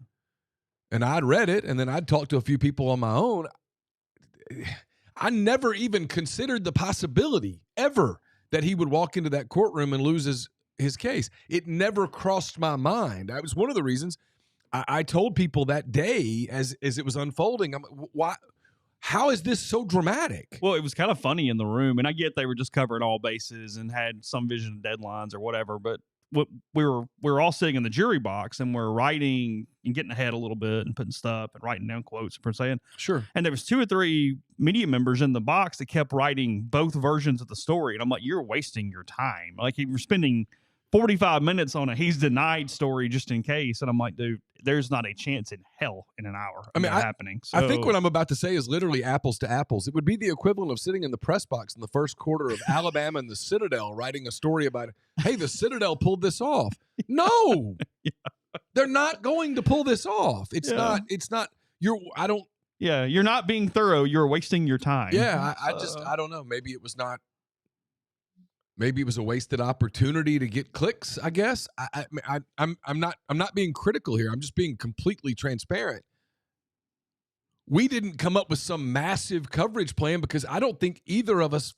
And I'd read it, and then I'd talked to a few people on my own. I never even considered the possibility ever that he would walk into that courtroom and lose his case. It never crossed my mind. That was one of the reasons I told people that day as it was unfolding. Why? How is this so dramatic? Well, it was kind of funny in the room, and I get they were just covering all bases and had some vision of deadlines or whatever, but we were all sitting in the jury box, and we're writing and getting ahead a little bit and putting stuff and writing down quotes per se. Sure. And there was 2 or 3 media members in the box that kept writing both versions of the story. And I'm like, you're wasting your time. Like, you were spending 45 minutes on a he's denied story just in case. And I'm like, dude, there's not a chance in hell in an hour of that happening. So, I think what I'm about to say is literally apples to apples. It would be the equivalent of sitting in the press box in the first quarter of Alabama and the Citadel writing a story about, hey, the Citadel pulled this off. No, they're not going to pull this off. It's not, you're not being thorough. You're wasting your time. Yeah. I don't know. Maybe it was not. Maybe it was a wasted opportunity to get clicks, I guess. I'm not being critical here. I'm just being completely transparent. We didn't come up with some massive coverage plan because I don't think either of us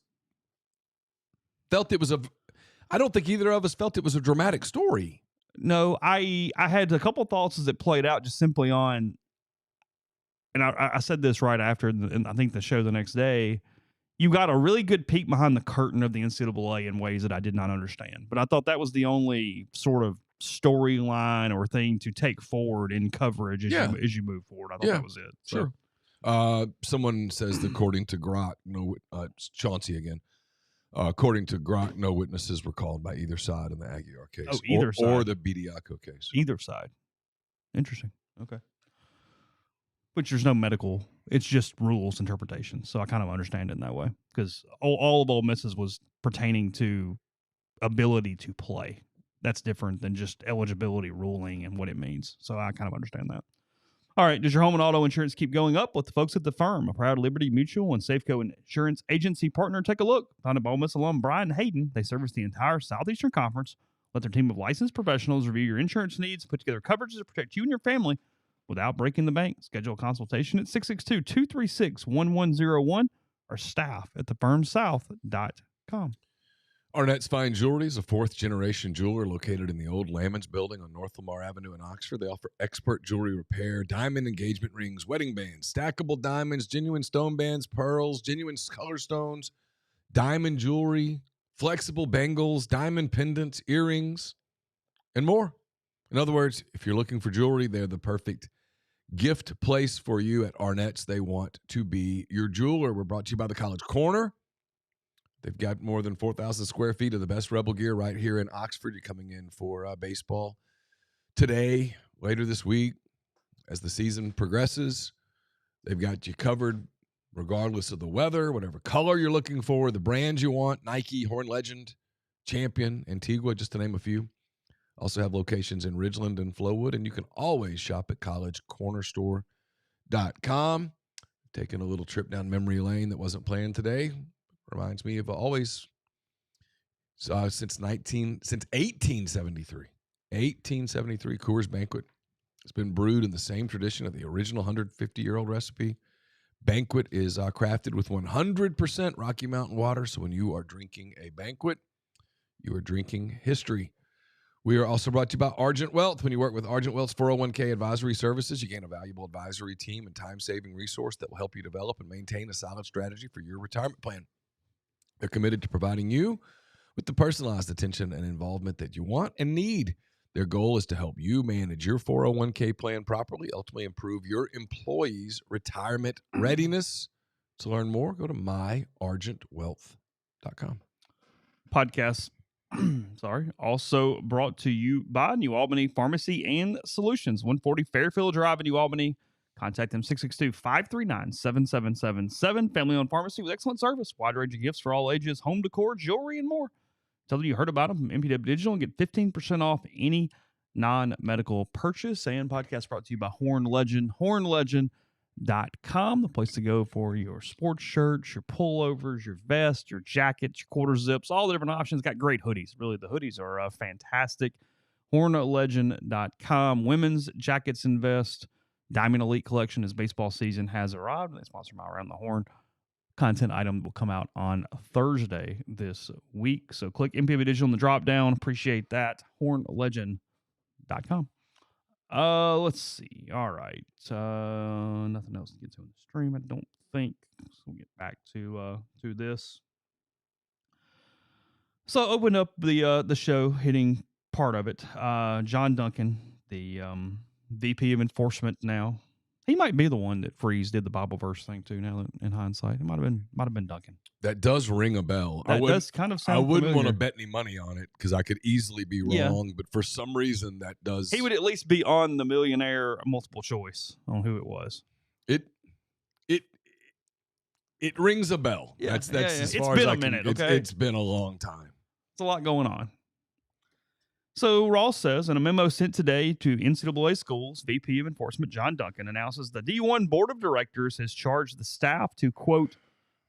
felt it was a dramatic story. No, I had a couple thoughts as it played out, just simply on, and I said this right after, and I think the show the next day. You got a really good peek behind the curtain of the NCAA in ways that I did not understand. But I thought that was the only sort of storyline or thing to take forward in coverage as you move forward. I thought that was it. So. Sure. Someone says that according to Grok, it's Chauncey again. According to Grok, no witnesses were called by either side in the Aguilar case. Oh, either side. Or the Bediaco case. Either side. Interesting. Okay. Which there's no medical, it's just rules interpretation. So I kind of understand it in that way because all of Ole Miss's was pertaining to ability to play. That's different than just eligibility ruling and what it means. So I kind of understand that. All right. Does your home and auto insurance keep going up? With the folks at the firm, a proud Liberty Mutual and Safeco Insurance agency partner. Take a look. Founded by Ole Miss alum Brian Hayden, they service the entire Southeastern Conference. Let their team of licensed professionals review your insurance needs, put together coverages to protect you and your family without breaking the bank. Schedule a consultation at 662-236-1101 or staff at thefirmsouth.com. Arnett's Fine Jewelry is a fourth-generation jeweler located in the old Lamons building on North Lamar Avenue in Oxford. They offer expert jewelry repair, diamond engagement rings, wedding bands, stackable diamonds, genuine stone bands, pearls, genuine color stones, diamond jewelry, flexible bangles, diamond pendants, earrings, and more. In other words, if you're looking for jewelry, they're the perfect gift place for you at Arnett's. They want to be your jeweler. We're brought to you by the College Corner. They've got more than 4,000 square feet of the best Rebel gear right here in Oxford. You're coming in for baseball today, later this week, as the season progresses. They've got you covered regardless of the weather, whatever color you're looking for, the brands you want, Nike, Horn Legend, Champion, Antigua, just to name a few. Also have locations in Ridgeland and Flowood, and you can always shop at collegecornerstore.com. Taking a little trip down memory lane that wasn't planned today. Reminds me of always, since 1873. 1873 Coors Banquet. It's been brewed in the same tradition of the original 150-year-old recipe. Banquet is crafted with 100% Rocky Mountain water, so when you are drinking a Banquet, you are drinking history. We are also brought to you by Argent Wealth. When you work with Argent Wealth's 401k advisory services, you gain a valuable advisory team and time-saving resource that will help you develop and maintain a solid strategy for your retirement plan. They're committed to providing you with the personalized attention and involvement that you want and need. Their goal is to help you manage your 401k plan properly, ultimately improve your employees' retirement readiness. To learn more, go to myargentwealth.com. Podcast, also brought to you by New Albany Pharmacy and Solutions, 140 Fairfield Drive in New Albany. Contact them, 662-539-7777. Family-owned pharmacy with excellent service, wide range of gifts for all ages, home decor, jewelry, and more. Tell them you heard about them from MPW Digital and get 15% off any non-medical purchase. And podcast brought to you by Horn Legend, hornlegend.com, the place to go for your sports shirts, your pullovers, your vests, your jackets, your quarter zips, all the different options. Got great hoodies. Really, the hoodies are fantastic. Hornlegend.com. Women's jackets and vests. Diamond Elite Collection as baseball season has arrived. They sponsor my Around the Horn. Content item will come out on Thursday this week. So click MPB Digital in the drop down. Appreciate that. Hornlegend.com. Let's see. All right. Nothing else to get to in the stream, I don't think. So we'll get back to this. So I opened up the show, hitting part of it. John Duncan, the VP of Enforcement now. He might be the one that Freeze did the Bible verse thing too. Now that in hindsight, it might have been Duncan. That does ring a bell. That does kind of sound. I wouldn't familiar. want to bet any money on it because I could easily be wrong. But for some reason, that does. He would at least be on the Millionaire multiple choice on who it was. It rings a bell. Yeah, that's It's as far been as I a minute. can, Okay, it's been a long time. It's a lot going on. So Ross says, in a memo sent today to NCAA schools, VP of Enforcement John Duncan announces the D1 Board of Directors has charged the staff to, quote,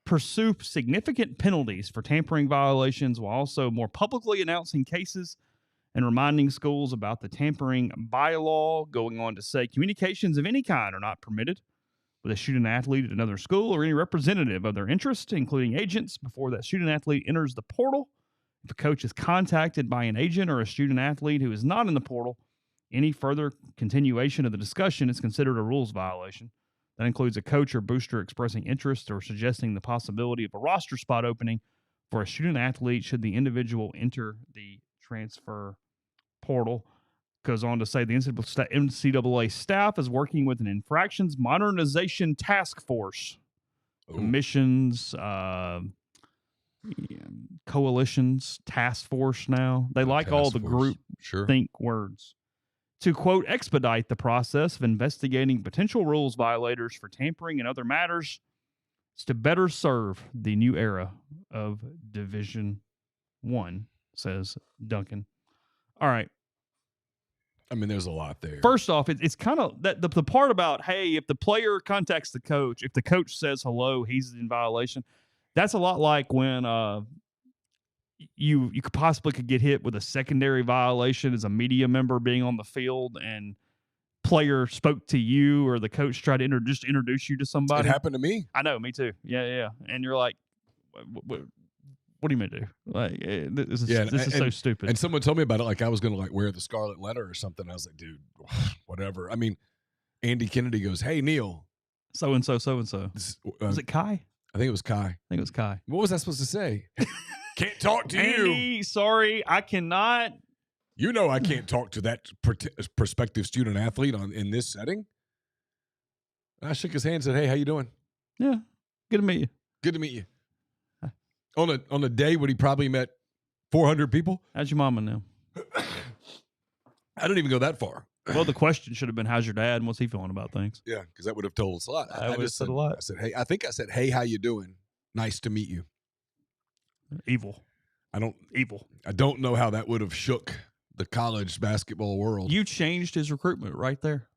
pursue significant penalties for tampering violations while also more publicly announcing cases and reminding schools about the tampering bylaw, going on to say communications of any kind are not permitted with a student athlete at another school or any representative of their interest, including agents, before that student athlete enters the portal. If a coach is contacted by an agent or a student athlete who is not in the portal, any further continuation of the discussion is considered a rules violation. That includes a coach or booster expressing interest or suggesting the possibility of a roster spot opening for a student athlete should the individual enter the transfer portal. Goes on to say the NCAA staff is working with an infractions modernization task force. Commissions, coalitions, task force now. They like all the group think words. To, quote, expedite the process of investigating potential rules violators for tampering and other matters. It's to better serve the new era of Division I, says Duncan. All right. I mean, there's a lot there. First off, it's kind of that the part about, hey, if the player contacts the coach, if the coach says hello, he's in violation. That's a lot like when you could get hit with a secondary violation as a media member being on the field and player spoke to you or the coach tried to introduce you to somebody. It happened to me. I know, me too. Yeah. And you're like, what do you mean to do? Like, this is so stupid. And someone told me about it like I was going to like wear the scarlet letter or something. I was like, dude, whatever. I mean, Andy Kennedy goes, hey, Neal. So-and-so. Was it Kai? I think it was Kai. What was I supposed to say? Can't talk to you. Andy, sorry, I cannot. You know I can't talk to that prospective student athlete in this setting. I shook his hand and said, "Hey, how you doing? Yeah, good to meet you. Good to meet you." On a day when he probably met 400 people. How's your mama now? I didn't even go that far. Well, the question should have been, "How's your dad and what's he feeling about things?" Yeah, because that would have told us a lot. I just said a lot. I said, "Hey," I think I said, "Hey, how you doing? Nice to meet you." Evil. I Evil. don't know how that would have shook the college basketball world. You changed his recruitment right there.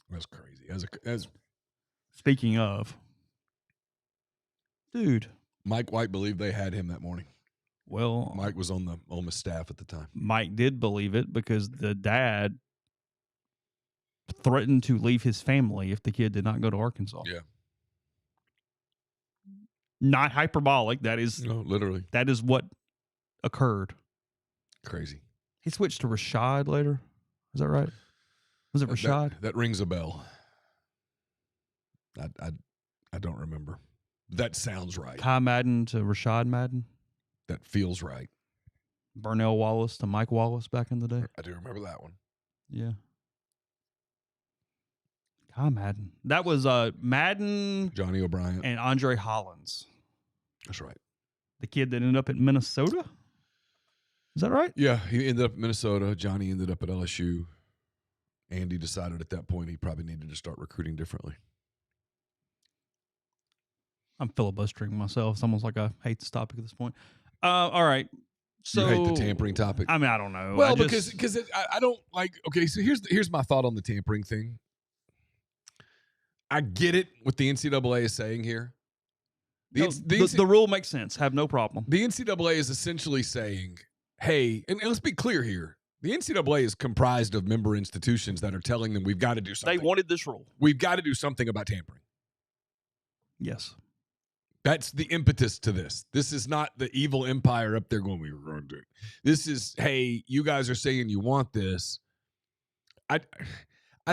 That's crazy. Speaking of, dude, Mike White believed they had him that morning. Well, Mike was on the Ole Miss staff at the time. Mike did believe it because the dad threatened to leave his family if the kid did not go to Arkansas. Yeah. Not hyperbolic. That is literally. That is what occurred. Crazy. He switched to Rashad later. Is that right? Was it Rashad? That rings a bell. I don't remember. That sounds right. Kai Madden to Rashad Madden. That feels right. Burnell Wallace to Mike Wallace back in the day. I do remember that one. Yeah. Kai Madden. That was Madden, Johnny O'Brien, and Andre Hollins. That's right. The kid that ended up at Minnesota. Is that right? Yeah, he ended up in Minnesota. Johnny ended up at LSU. Andy decided at that point he probably needed to start recruiting differently. I'm filibustering myself. It's almost like I hate this topic at this point. All right. So you hate the tampering topic? I mean, I don't know. Well, because I don't like. Okay, so here's my thought on the tampering thing. I get it. What the NCAA is saying here. The rule makes sense. Have no problem. The NCAA is essentially saying, "Hey," and let's be clear here. The NCAA is comprised of member institutions that are telling them we've got to do something. They wanted this rule. We've got to do something about tampering. Yes. That's the impetus to this. This is not the evil empire up there going, we were going to do it. This is, hey, you guys are saying you want this. I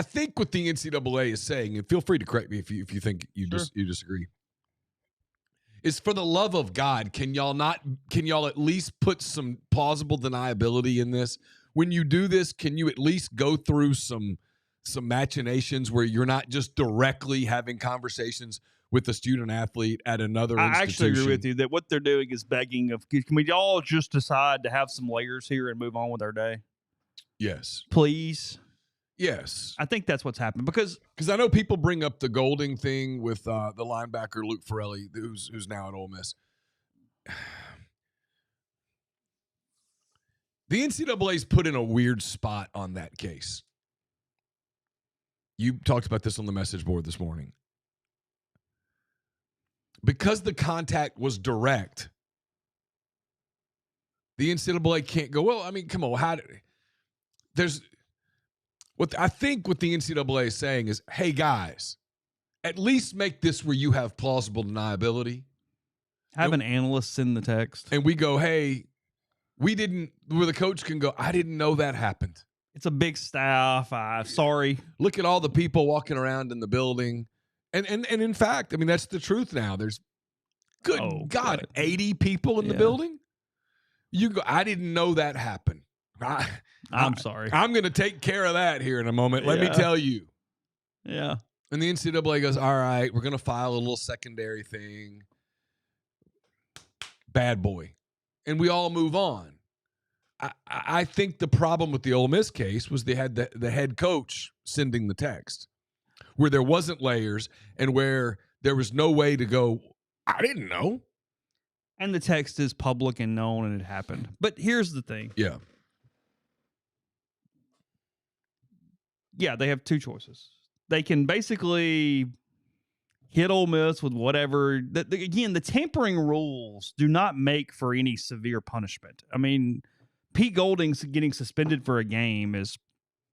think what the NCAA is saying, and feel free to correct me if you think you disagree, is for the love of God, can y'all at least put some plausible deniability in this? When you do this, can you at least go through some machinations where you're not just directly having conversations with a student athlete at another institution? I actually agree with you that what they're doing is begging of, can we all just decide to have some layers here and move on with our day? Yes. Please. Yes. I think that's what's happened because I know people bring up the Golding thing with the linebacker Luke Farrelly, who's now at Ole Miss. The NCAA's put in a weird spot on that case. You talked about this on the message board this morning. Because the contact was direct, the NCAA can't go, well, I mean, come on, I think what the NCAA is saying is, hey, guys, at least make this where you have plausible deniability. Have an analyst send the text. And we go, hey, where the coach can go, I didn't know that happened. It's a big staff. Sorry. Look at all the people walking around in the building. And in fact, I mean, that's the truth now. There's, God, 80 people in the building? You go, I didn't know that happened. I'm sorry. I'm going to take care of that here in a moment. Let me tell you. Yeah. And the NCAA goes, all right, we're going to file a little secondary thing. Bad boy. And we all move on. I think the problem with the Ole Miss case was they had the head coach sending the text where there wasn't layers and where there was no way to go, I didn't know. And the text is public and known and it happened. But here's the thing. Yeah. Yeah, they have two choices. They can basically hit Ole Miss with whatever. Again, the tampering rules do not make for any severe punishment. I mean, Pete Golding's getting suspended for a game is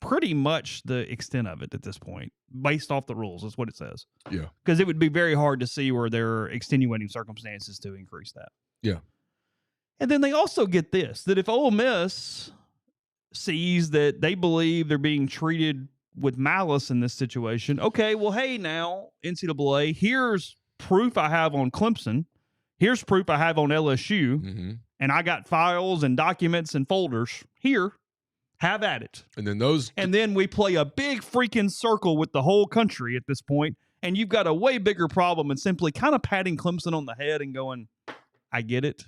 pretty much the extent of it at this point, based off the rules. That's what it says. Yeah. Because it would be very hard to see where there are extenuating circumstances to increase that. Yeah. And then they also get this, that if Ole Miss sees that they believe they're being treated with malice in this situation, okay, well, hey, now, NCAA, here's proof I have on Clemson. Here's proof I have on LSU, Mm-hmm. and I got files and documents and folders here. Have at it. And then those. And then we play a big freaking circle with the whole country at this point, and you've got a way bigger problem and simply kind of patting Clemson on the head and going, I get it.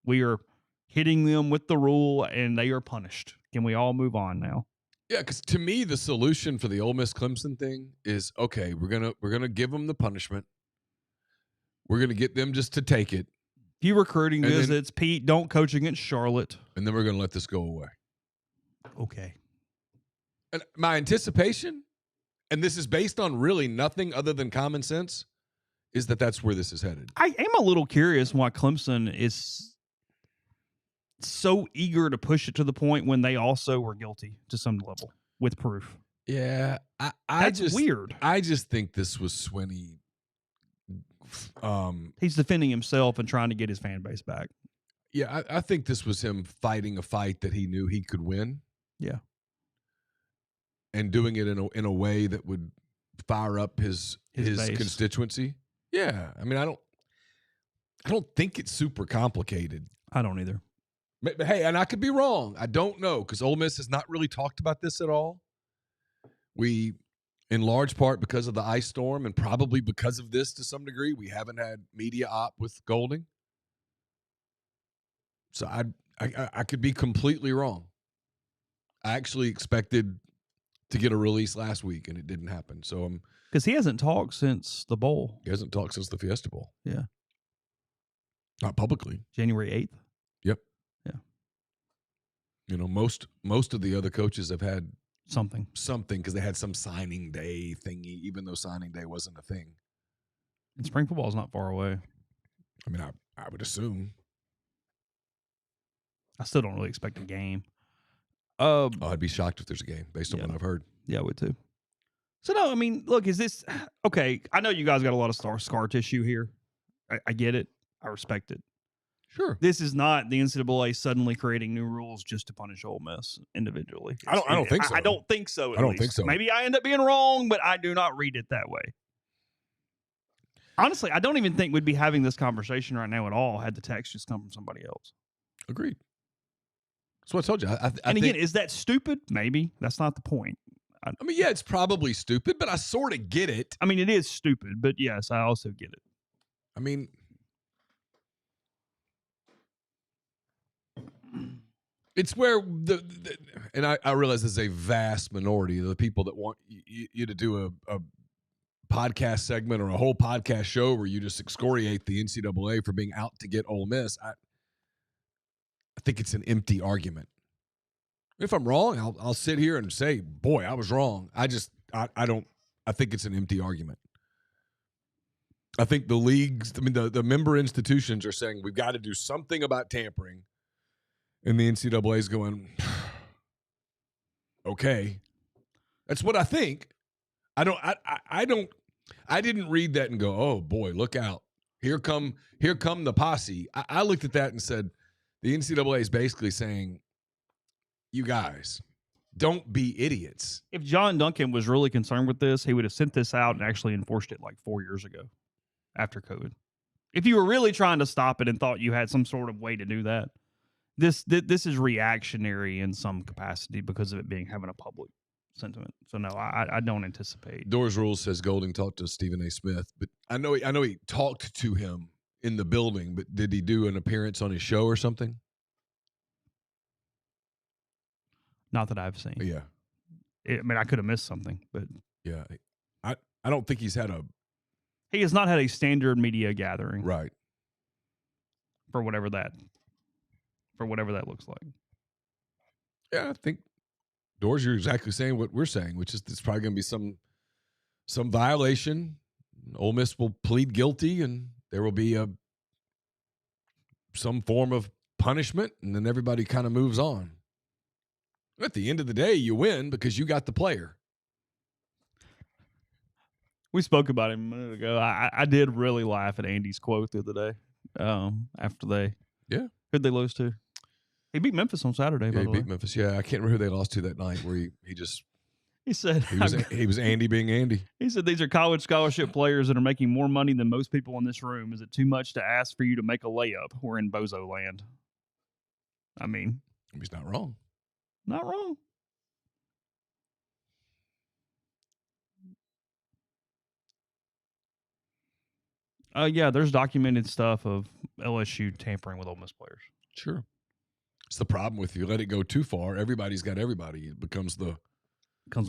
We are hitting them with the rule, and they are punished. Can we all move on now? Yeah, because to me, the solution for the Ole Miss Clemson thing is, okay, we're gonna give them the punishment. We're gonna get them just to take it. Few recruiting And then- visits. Pete, don't coach against Charlotte. And then we're gonna let this go away. Okay. And my anticipation, and this is based on really nothing other than common sense, is that that's where this is headed. I am a little curious why Clemson is so eager to push it to the point when they also were guilty to some level with proof. Yeah, That's weird. I just think this was Swinney. He's defending himself and trying to get his fan base back. Yeah, I think this was him fighting a fight that he knew he could win. Yeah. And doing it in a way that would fire up his base. constituency. Yeah, I mean, I don't think it's super complicated. I don't either. But hey, and I could be wrong. I don't know, because Ole Miss has not really talked about this at all. We, in large part because of the ice storm and probably because of this to some degree, we haven't had media op with Golding. So I could be completely wrong. I actually expected to get a release last week, and it didn't happen. So because he hasn't talked since the bowl. He hasn't talked since the Fiesta Bowl. Yeah. Not publicly. January 8th. Yep. Yeah. You know, most of the other coaches have had something because they had some signing day thingy, even though signing day wasn't a thing. And spring football is not far away. I mean, I would assume. I still don't really expect a game. I'd be shocked if there's a game based on what I've heard. Yeah, I would too. So, no, I mean, look, is this – okay, I know you guys got a lot of scar tissue here. I get it. I respect it. Sure. This is not the NCAA suddenly creating new rules just to punish Ole Miss individually. I don't think so. I don't think so. I don't think so. Maybe I end up being wrong, but I do not read it that way. Honestly, I don't even think we'd be having this conversation right now at all had the text just come from somebody else. Agreed. That's what I told you. I and think, again, is that stupid? Maybe. That's not the point. I mean, yeah, it's probably stupid, but I sort of get it. I mean, it is stupid, but yes, I also get it. I mean, it's where and I realize there's a vast minority of the people that want you to do a podcast segment or a whole podcast show where you just excoriate the NCAA for being out to get Ole Miss. I think it's an empty argument. If I'm wrong, I'll sit here and say, boy, I was wrong. I think it's an empty argument. I think the leagues, I mean, the member institutions are saying we've got to do something about tampering. And the NCAA is going, okay. That's what I think. I didn't read that and go, oh boy, look out. Here come the posse. I looked at that and said, the NCAA is basically saying, you guys, don't be idiots. If John Duncan was really concerned with this, he would have sent this out and actually enforced it like 4 years ago after COVID. If you were really trying to stop it and thought you had some sort of way to do that, this is reactionary in some capacity because of it having a public sentiment. So no, I don't anticipate. Doors Rules says Golding talked to Stephen A. Smith, but I know he talked to him in the building, but did he do an appearance on his show or something? Not that I've seen. Yeah. I mean, I could have missed something, but yeah, I don't think he's had he has not had a standard media gathering, right, for whatever that looks like. Yeah, I think Doors, you're exactly saying what we're saying, which is there's probably going to be some violation. Ole Miss will plead guilty, and there will be some form of punishment, and then everybody kind of moves on. At the end of the day, you win because you got the player. We spoke about him a minute ago. I did really laugh at Andy's quote the other day after they – yeah. Who'd they lose to? He beat Memphis on Saturday, by the way. He beat Memphis. Yeah, I can't remember who they lost to that night where he just He said he was Andy being Andy. He said these are college scholarship players that are making more money than most people in this room. Is it too much to ask for you to make a layup? We're in bozo land. I mean, he's not wrong. Not wrong. Yeah, there's documented stuff of LSU tampering with Ole Miss players. Sure. It's the problem with you let it go too far. Everybody's got everybody. It becomes a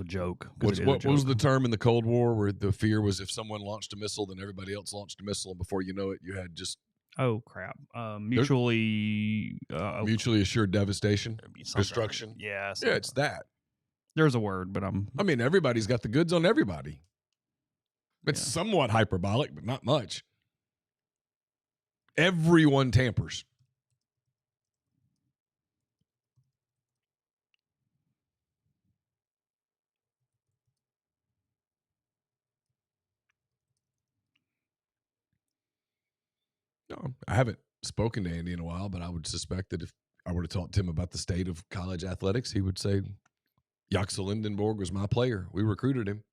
joke. What was the term in the Cold War where the fear was if someone launched a missile, then everybody else launched a missile, and before you know it, you had just mutually assured devastation, destruction. Yeah, it's that. There's a word, but I mean, everybody's got the goods on everybody. It's somewhat hyperbolic, but not much. Everyone tampers. No, I haven't spoken to Andy in a while, but I would suspect that if I were to talk to him about the state of college athletics, he would say, Yaxel Lindenborg was my player. We recruited him.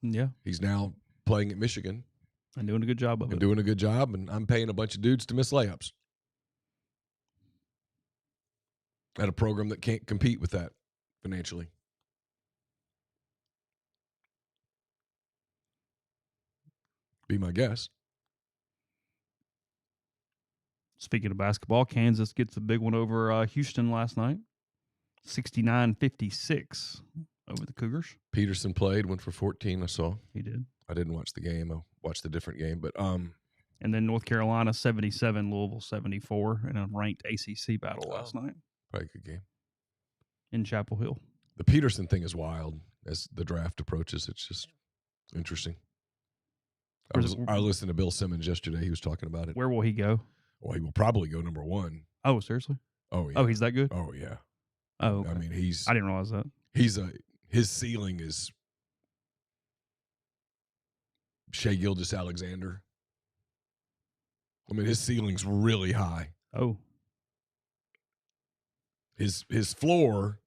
Yeah. He's now playing at Michigan. And doing a good job of it. Doing a good job, and I'm paying a bunch of dudes to miss layups. At a program that can't compete with that financially. Be my guess. Speaking of basketball, Kansas gets a big one over Houston last night. 69-56 over the Cougars. Peterson played, went for 14, I saw. He did. I didn't watch the game. I watched a different game, but and then North Carolina 77, Louisville 74 in a ranked ACC battle last night. Probably a good game. In Chapel Hill. The Peterson thing is wild as the draft approaches. It's just interesting. I listened to Bill Simmons yesterday. He was talking about it. Where will he go? Well, he will probably go number 1. Oh, seriously? Oh, yeah. Oh, he's that good? Oh, yeah. Oh, okay. I mean, I didn't realize that. His ceiling is Shai Gilgeous-Alexander. I mean, his ceiling's really high. Oh. His floor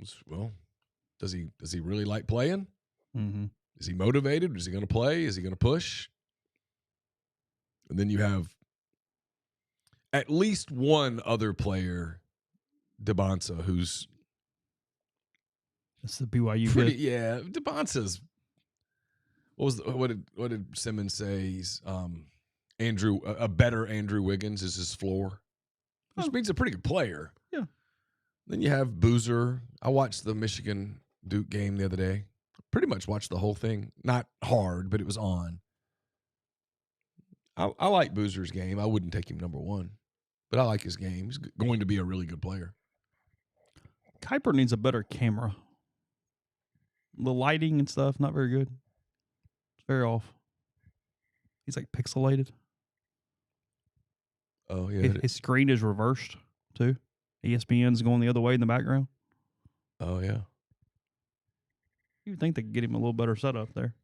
is, well, does he really like playing? Mm-hmm. Is he motivated? Is he going to play? Is he going to push? And then you have at least one other player, DeBonsa, who's that's the BYU pretty. kid. Yeah, DeBonsa's. What did Simmons say? He's a better Andrew Wiggins is his floor, which means a pretty good player. Yeah. Then you have Boozer. I watched the Michigan Duke game the other day. Pretty much watched the whole thing. Not hard, but it was on. I like Boozer's game. I wouldn't take him number 1, but I like his game. He's going to be a really good player. Kuiper needs a better camera. The lighting and stuff, not very good. It's very off. He's like pixelated. Oh, yeah. His screen is reversed, too. ESPN's going the other way in the background. Oh, yeah. You would think they could get him a little better setup there.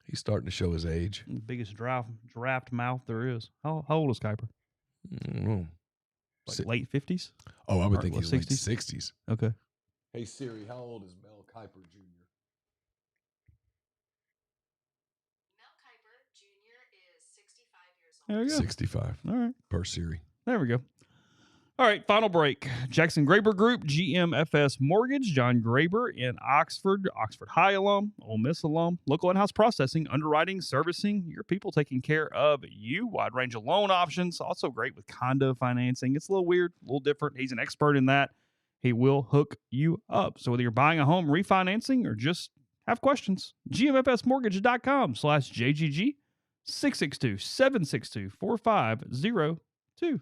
He's starting to show his age. The biggest giraffe mouth there is. How old is Kuiper? I don't know. Like late 50s? Oh, I would think he's late 60s. Okay. Hey, Siri, how old is Mel Kiper Jr.? Mel Kiper Jr. is 65 years old. There we go. 65. All right. Per Siri. There we go. All right, final break. Jackson Graber Group, GMFS Mortgage, John Graber in Oxford High alum, Ole Miss alum, local in-house processing, underwriting, servicing, your people taking care of you. Wide range of loan options, also great with condo financing. It's a little weird, a little different. He's an expert in that. He will hook you up. So whether you're buying a home, refinancing, or just have questions, gmfsmortgage.com/JGG, 662-762-4502.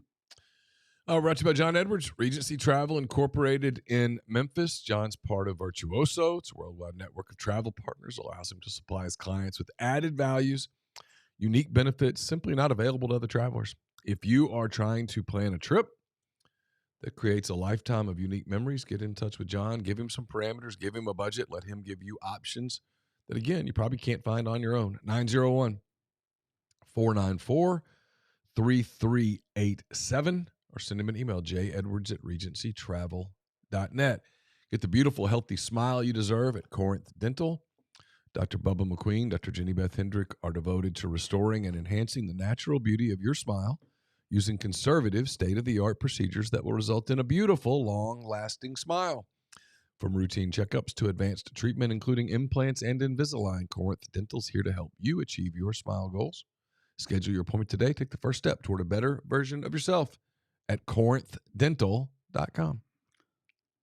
Brought to you by John Edwards, Regency Travel Incorporated in Memphis. John's part of Virtuoso. It's a worldwide network of travel partners. Allows him to supply his clients with added values, unique benefits, simply not available to other travelers. If you are trying to plan a trip that creates a lifetime of unique memories, get in touch with John. Give him some parameters. Give him a budget. Let him give you options that, again, you probably can't find on your own. 901-494-3387. Or send him an email, jedwards@regencytravel.net. Get the beautiful, healthy smile you deserve at Corinth Dental. Dr. Bubba McQueen, Dr. Jenny Beth Hendrick are devoted to restoring and enhancing the natural beauty of your smile using conservative, state-of-the-art procedures that will result in a beautiful, long-lasting smile. From routine checkups to advanced treatment, including implants and Invisalign, Corinth Dental's here to help you achieve your smile goals. Schedule your appointment today. Take the first step toward a better version of yourself at corinthdental.com.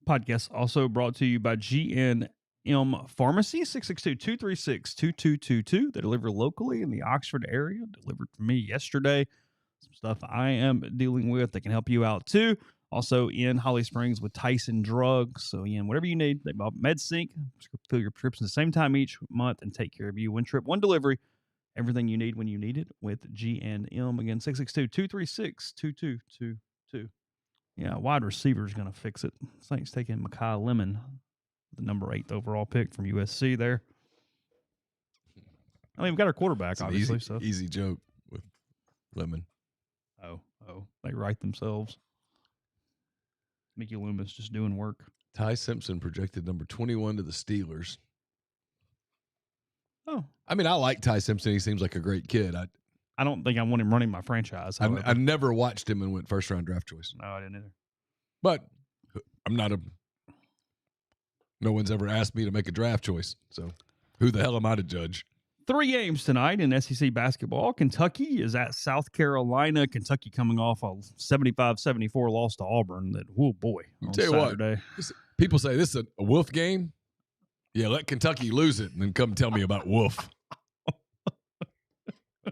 Podcast also brought to you by GNM Pharmacy, 662-236-2222. They deliver locally in the Oxford area. Delivered for me yesterday. Some stuff I am dealing with that can help you out too. Also in Holly Springs with Tyson Drugs. So again, whatever you need, they bought MedSync. Fill your prescriptions the same time each month and take care of you. One trip, one delivery. Everything you need when you need it with GNM. Again, 662-236-2222. Yeah, wide receiver is going to fix it. Saints taking Mekhi Lemon, the number 8 overall pick from USC there. I mean, we've got our quarterback, It's an obviously. easy joke with Lemon. Oh, they write themselves. Mickey Loomis just doing work. Ty Simpson projected number 21 to the Steelers. Oh. I mean, I like Ty Simpson. He seems like a great kid. I don't think I want him running my franchise. I never watched him and went first-round draft choice. No, I didn't either. But I'm not no one's ever asked me to make a draft choice. So who the hell am I to judge? 3 games tonight in SEC basketball. Kentucky is at South Carolina. Kentucky coming off a 75-74 loss to Auburn. That, oh boy, on tell you Saturday. What, people say this is a Wolf game. Yeah, let Kentucky lose it and then come tell me about Wolf.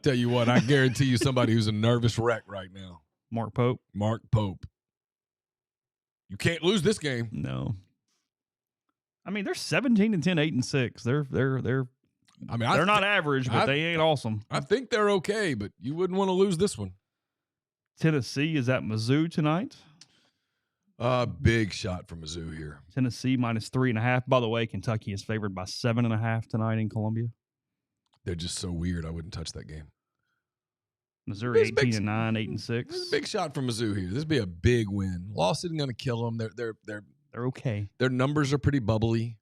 Tell you what, I guarantee you somebody who's a nervous wreck right now. Mark Pope. You can't lose this game. No. I mean, they're 17-10, 8-6. They're not average, but they ain't awesome. I think they're okay, but you wouldn't want to lose this one. Tennessee is at Mizzou tonight. Big shot for Mizzou here. Tennessee minus 3.5. By the way, Kentucky is favored by 7.5 tonight in Columbia. They're just so weird. I wouldn't touch that game. Missouri 18-9, 8-6. This is a big shot for Mizzou here. This would be a big win. Loss isn't going to kill them. They're okay. Their numbers are pretty bubbly.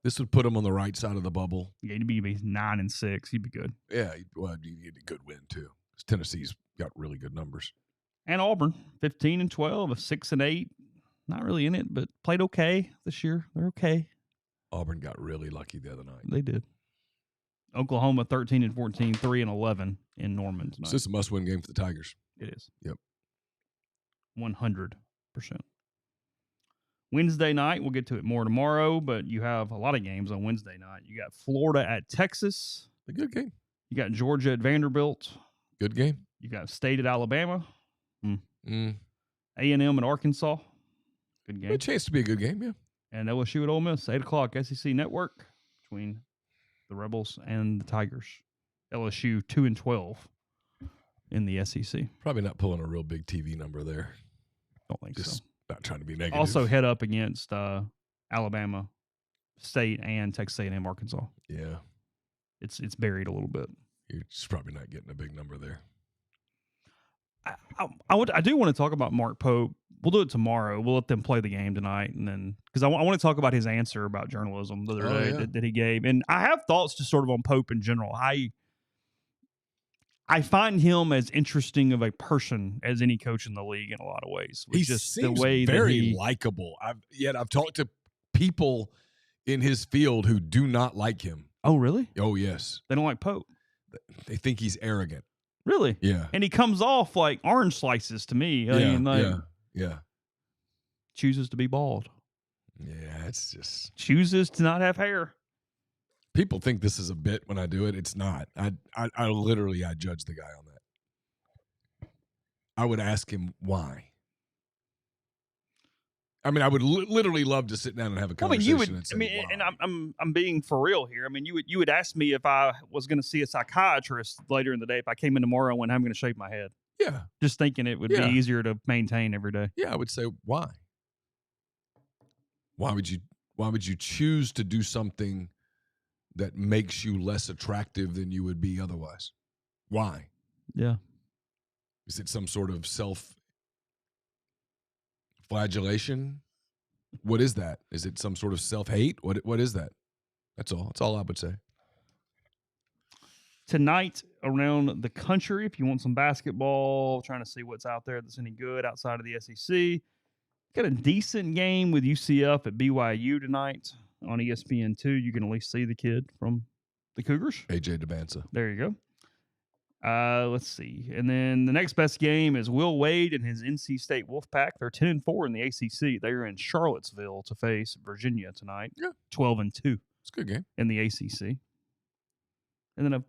This would put them on the right side of the bubble. Yeah, he'd be 9-6. He'd be good. Yeah, well, you get a good win too. Tennessee's got really good numbers. And Auburn 15-12, 6-8. Not really in it, but played okay this year. They're okay. Auburn got really lucky the other night. They did. Oklahoma 13-14, 3-11 in Norman tonight. So it's a must-win game for the Tigers. It is. Yep. 100%. Wednesday night, we'll get to it more tomorrow, but you have a lot of games on Wednesday night. You got Florida at Texas. A good game. You got Georgia at Vanderbilt. Good game. You got State at Alabama. A&M at Arkansas. Good game. Good chance to be a good game, yeah. And LSU at Ole Miss, 8 o'clock, SEC Network between the Rebels and the Tigers. LSU 2-12 in the SEC. Probably not pulling a real big TV number there. Don't think Just so. not trying to be negative. Also head up against Alabama State and Texas A&M Arkansas. Yeah. It's buried a little bit. You're just probably not getting a big number there. I do want to talk about Mark Pope. We'll do it tomorrow. We'll let them play the game tonight, and then because I want to talk about his answer about journalism the other day that he gave. And I have thoughts just sort of on Pope in general. I find him as interesting of a person as any coach in the league in a lot of ways. He just seems the way very likable. I've talked to people in his field who do not like him. Oh, really? Oh, yes. They don't like Pope. They think he's arrogant. Really? Yeah. And he comes off like orange slices to me. Yeah. Chooses to be bald. Yeah, it's just chooses to not have hair. People think this is a bit when I do it. It's not. I literally judge the guy on that. I would ask him why. I mean, I would literally love to sit down and have a conversation. You would. And say, why? And I'm being for real here. I mean, you would ask me if I was going to see a psychiatrist later in the day if I came in tomorrow and I'm going to shave my head. Yeah. Just thinking it would be easier to maintain every day. Yeah, I would say why. Why would you choose to do something that makes you less attractive than you would be otherwise? Why? Yeah. Is it some sort of self-flagellation? What is that? Is it some sort of self-hate? What is that? That's all. That's all I would say. Tonight around the country, if you want some basketball, trying to see what's out there that's any good outside of the SEC, got a decent game with UCF at BYU tonight on ESPN2. You can at least see the kid from the Cougars. AJ Devanza. There you go. Let's see. And then the next best game is Will Wade and his NC State Wolfpack. They're 10-4 in the ACC. They're in Charlottesville to face Virginia tonight. Yeah. 12-2 It's a good game. in the ACC. And then a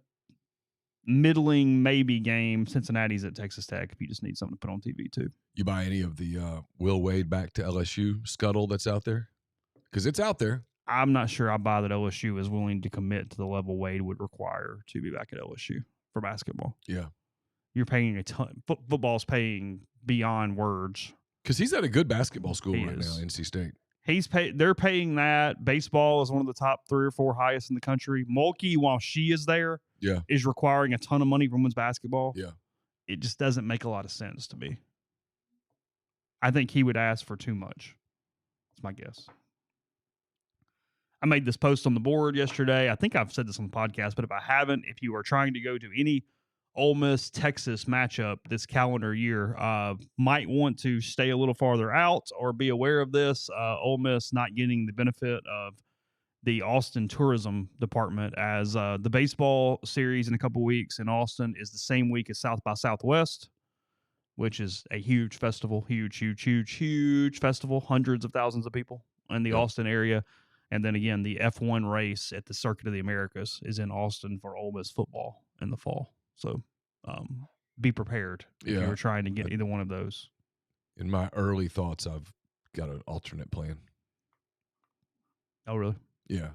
middling maybe game. Cincinnati's at Texas Tech if you just need something to put on TV too. You buy any of the Will Wade back to LSU scuttle that's out there? Because it's out there. I'm not sure I buy that LSU is willing to commit to the level Wade would require to be back at LSU for basketball. Yeah. You're paying a ton. Football's paying beyond words. Because he's at a good basketball school He right is. now, NC State. They're paying that. Baseball is one of the top 3 or 4 highest in the country. Mulkey, while she is there, Yeah. is requiring a ton of money from women's basketball. Yeah. It just doesn't make a lot of sense to me. I think he would ask for too much. That's my guess. I made this post on the board yesterday. I think I've said this on the podcast, but if I haven't, if you are trying to go to any Ole Miss Texas matchup this calendar year, might want to stay a little farther out or be aware of this. Ole Miss not getting the benefit of the Austin tourism department, as the baseball series in a couple weeks in Austin is the same week as South by Southwest, which is a huge festival, huge festival, hundreds of thousands of people in the Austin area. And then again, the F1 race at the Circuit of the Americas is in Austin for Ole Miss football in the fall. So be prepared if you were trying to get either one of those. In my early thoughts, I've got an alternate plan. Oh, really? Yeah.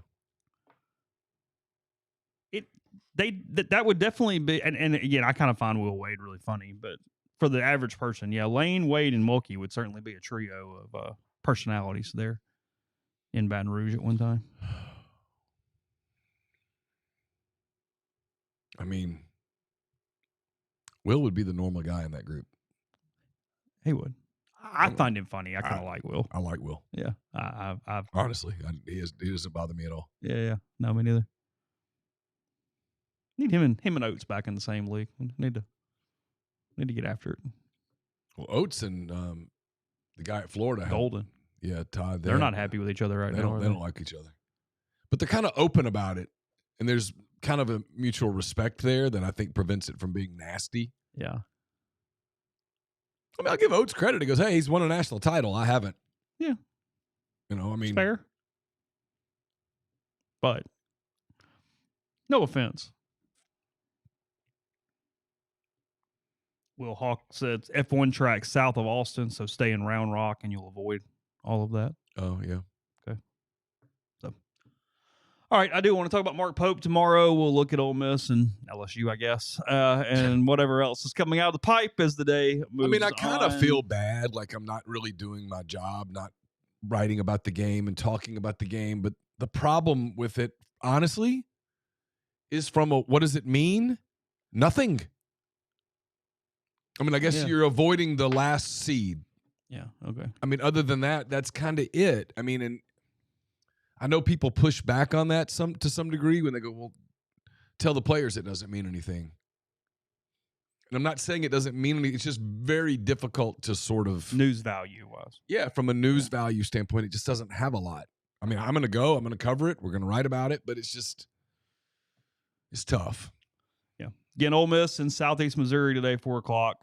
That would definitely be, and again, I kind of find Will Wade really funny, but for the average person, yeah, Lane, Wade, and Mulkey would certainly be a trio of personalities there in Baton Rouge at one time. I mean, Will would be the normal guy in that group. He would. I find him funny. I kind of like Will. I like Will. Yeah. I've Honestly, he doesn't bother me at all. Yeah. No, me neither. Need him and Oates back in the same league. Need to get after it. Well, Oates and the guy at Florida, Golden. Yeah, Todd. They're not happy with each other right now. They don't like each other, but they're kind of open about it, and there's kind of a mutual respect there that I think prevents it from being nasty. Yeah. I mean, I'll give Oates credit. He goes, "Hey, he's won a national title. I haven't." Yeah. I mean, it's fair. But no offense. Will Hawk said F1 track south of Austin, so stay in Round Rock and you'll avoid all of that. Oh, yeah. Okay. So, all right, I do want to talk about Mark Pope tomorrow. We'll look at Ole Miss and LSU, I guess, and whatever else is coming out of the pipe as the day moves on. I mean, I kind of feel bad, like I'm not really doing my job, not writing about the game and talking about the game. But the problem with it, honestly, is from what does it mean? Nothing. I mean, I guess you're avoiding the last seed. Yeah, okay. I mean, other than that, that's kind of it. I mean, and I know people push back on that to some degree when they go, well, tell the players it doesn't mean anything. And I'm not saying it doesn't mean anything. It's just very difficult to sort of... News value-wise. Yeah, from a news value standpoint, it just doesn't have a lot. I mean, I'm going to cover it. We're going to write about it, but it's tough. Yeah. Again, Ole Miss in Southeast Missouri today, 4 o'clock.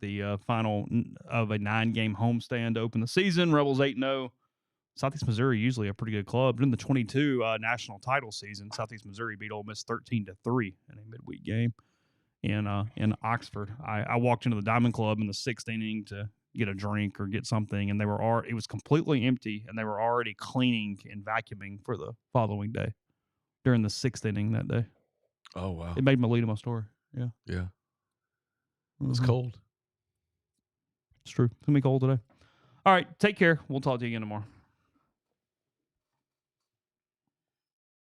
The final of a 9-game homestand to open the season. Rebels 8-0. Southeast Missouri usually a pretty good club. But in the 22 national title season, Southeast Missouri beat Ole Miss 13-3 in a midweek game in Oxford. I walked into the Diamond Club in the 6th inning to get a drink or get something, and it was completely empty, and they were already cleaning and vacuuming for the following day during the 6th inning that day. Oh, wow. It made me lead to my story. Yeah. Yeah. It was cold. It's true. It's going to be cold today. All right. Take care. We'll talk to you again tomorrow.